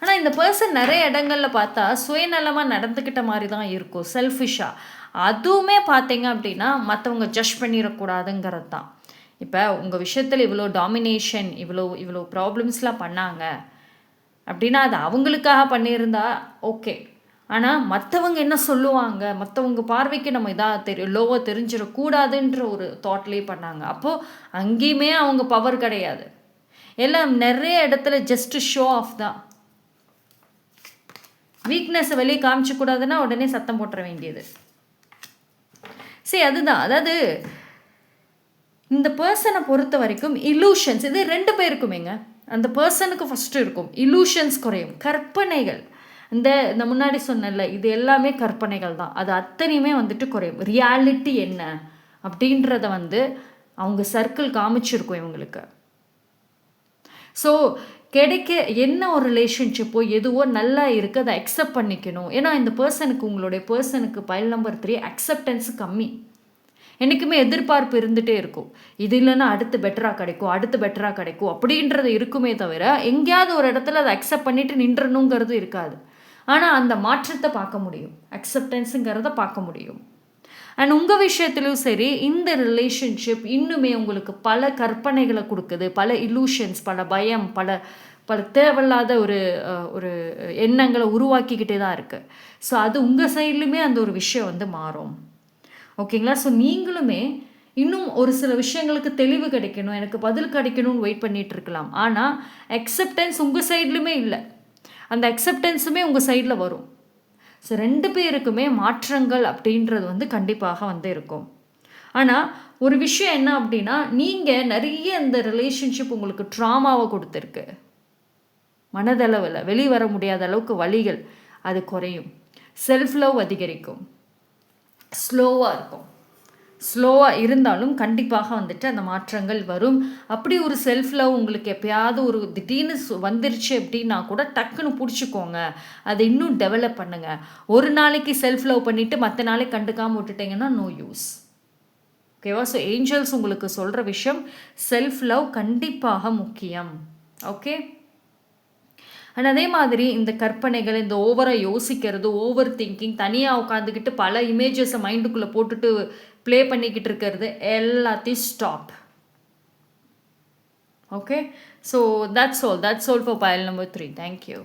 ஆனால் இந்த பர்சன் நிறைய இடங்களில் பார்த்தா சுயநலமாக நடந்துக்கிட்ட மாதிரி தான் இருக்கும், செல்ஃபிஷாக. அதுவுமே பார்த்தீங்க அப்படின்னா மற்றவங்க ஜட்ஜ் பண்ணிடக்கூடாதுங்கிறது தான். இப்போ உங்கள் விஷயத்தில் இவ்வளோ டாமினேஷன், இவ்வளோ ப்ராப்ளம்ஸ்லாம் பண்ணாங்க அப்படின்னா அது அவங்களுக்காக பண்ணியிருந்தா ஓகே. ஆனால் மற்றவங்க என்ன சொல்லுவாங்க, மற்றவங்க பார்வைக்கு நம்ம இதாக லோவாக தெரிஞ்சிடக்கூடாதுன்ற ஒரு தாட்லேயே பண்ணாங்க. அப்போது அங்கேயுமே அவங்க பவர் கிடையாது. எல்லாம் நிறைய இடத்துல ஜஸ்ட் ஷோ ஆஃப் தான். வீக்னஸை வெளியே காமிச்சக்கூடாதுன்னா உடனே சத்தம் போட்டுற வேண்டியது. சரி, அதுதான். அதாவது இந்த பர்சனை பொறுத்த வரைக்கும் இலூஷன்ஸ் இது 2 பேருக்குமேங்க. அந்த பர்சனுக்கு ஃபஸ்ட்டு இருக்கும் இலூஷன்ஸ் குறையும், கற்பனைகள். இந்த முன்னாடி சொன்னல, இது எல்லாமே கற்பனைகள் தான். அது அத்தனையுமே குறையும். ரியாலிட்டி என்ன அப்படின்றத அவங்க சர்க்கிள் காமிச்சிருக்கும் இவங்களுக்கு. ஸோ கிடைக்க என்ன ஒரு ரிலேஷன்ஷிப்போ எதுவோ நல்லா இருக்குது, அதை அக்செப்ட் பண்ணிக்கணும். ஏன்னா இந்த பர்சனுக்கு, உங்களுடைய பர்சனுக்கு பைல் நம்பர் 3 அக்செப்டன்ஸ் கம்மி. என்றைக்குமே எதிர்பார்ப்பு இருந்துகிட்டே இருக்கும். இது இல்லைன்னா அடுத்து பெட்டராக கிடைக்கும் அப்படின்றது இருக்குமே தவிர எங்கேயாவது ஒரு இடத்துல அதை அக்செப்ட் பண்ணிவிட்டு நின்றணுங்கிறது இருக்காது. ஆனால் அந்த மாற்றத்தை பார்க்க முடியும், அக்செப்டன்ஸுங்கிறத பார்க்க முடியும். அண்ட் உங்கள் விஷயத்துலையும் சரி, இந்த ரிலேஷன்ஷிப் இன்னுமே உங்களுக்கு பல கற்பனைகளை கொடுக்குது, பல இலூஷன்ஸ், பல பயம், பல தேவையில்லாத ஒரு எண்ணங்களை உருவாக்கிக்கிட்டே தான் இருக்குது. ஸோ அது உங்கள் சைட்லையுமே அந்த ஒரு விஷயம் மாறும். ஓகேங்களா? ஸோ நீங்களுமே இன்னும் ஒரு சில விஷயங்களுக்கு தெளிவு கிடைக்கணும், எனக்கு பதில் கிடைக்கணும்னு வெயிட் பண்ணிகிட்டு இருக்கலாம். ஆனால் அக்செப்டன்ஸ் உங்கள் சைட்லையுமே இல்லை, அந்த அக்செப்டன்ஸுமே உங்கள் சைடில் வரும். ஸோ 2 பேருக்குமே மாற்றங்கள் அப்படின்றது கண்டிப்பாக இருக்கும். ஆனால் ஒரு விஷயம் என்ன அப்படின்னா, நீங்கள் நிறைய இந்த ரிலேஷன்ஷிப் உங்களுக்கு ட்ராமாவை கொடுத்துருக்கு. மனதளவில் வெளிவர முடியாத அளவுக்கு வலிகள், அது குறையும். செல்ஃப் லவ் அதிகரிக்கும். ஸ்லோவாக இருக்கும். ஸ்லோவாக இருந்தாலும் கண்டிப்பாக அந்த மாற்றங்கள் வரும். அப்படி ஒரு செல்ஃப் லவ் உங்களுக்கு எப்பயாவது ஒரு திடீர்னு வந்துருச்சு அப்படின்னா கூட டக்குன்னு பிடிச்சிக்கோங்க, அதை இன்னும் டெவலப் பண்ணுங்கள். ஒரு நாளைக்கு செல்ஃப் லவ் பண்ணிவிட்டு மற்ற நாளைக்கு கண்டுக்காமல் விட்டுட்டிங்கன்னா நோ யூஸ். ஓகேவா? ஸோ ஏஞ்சல்ஸ் உங்களுக்கு சொல்கிற விஷயம், செல்ஃப் லவ் கண்டிப்பாக முக்கியம். ஓகே? அண்ட் அதே மாதிரி இந்த கற்பனைகள், இந்த ஓவராக யோசிக்கிறது, ஓவர் திங்கிங், தனியாக உட்காந்துக்கிட்டு பல இமேஜஸை மைண்டுக்குள்ளே போட்டுட்டு ப்ளே பண்ணிக்கிட்டு இருக்கிறது எல்லாத்தையும் stop. Okay? So that's all for file number 3. Thank you.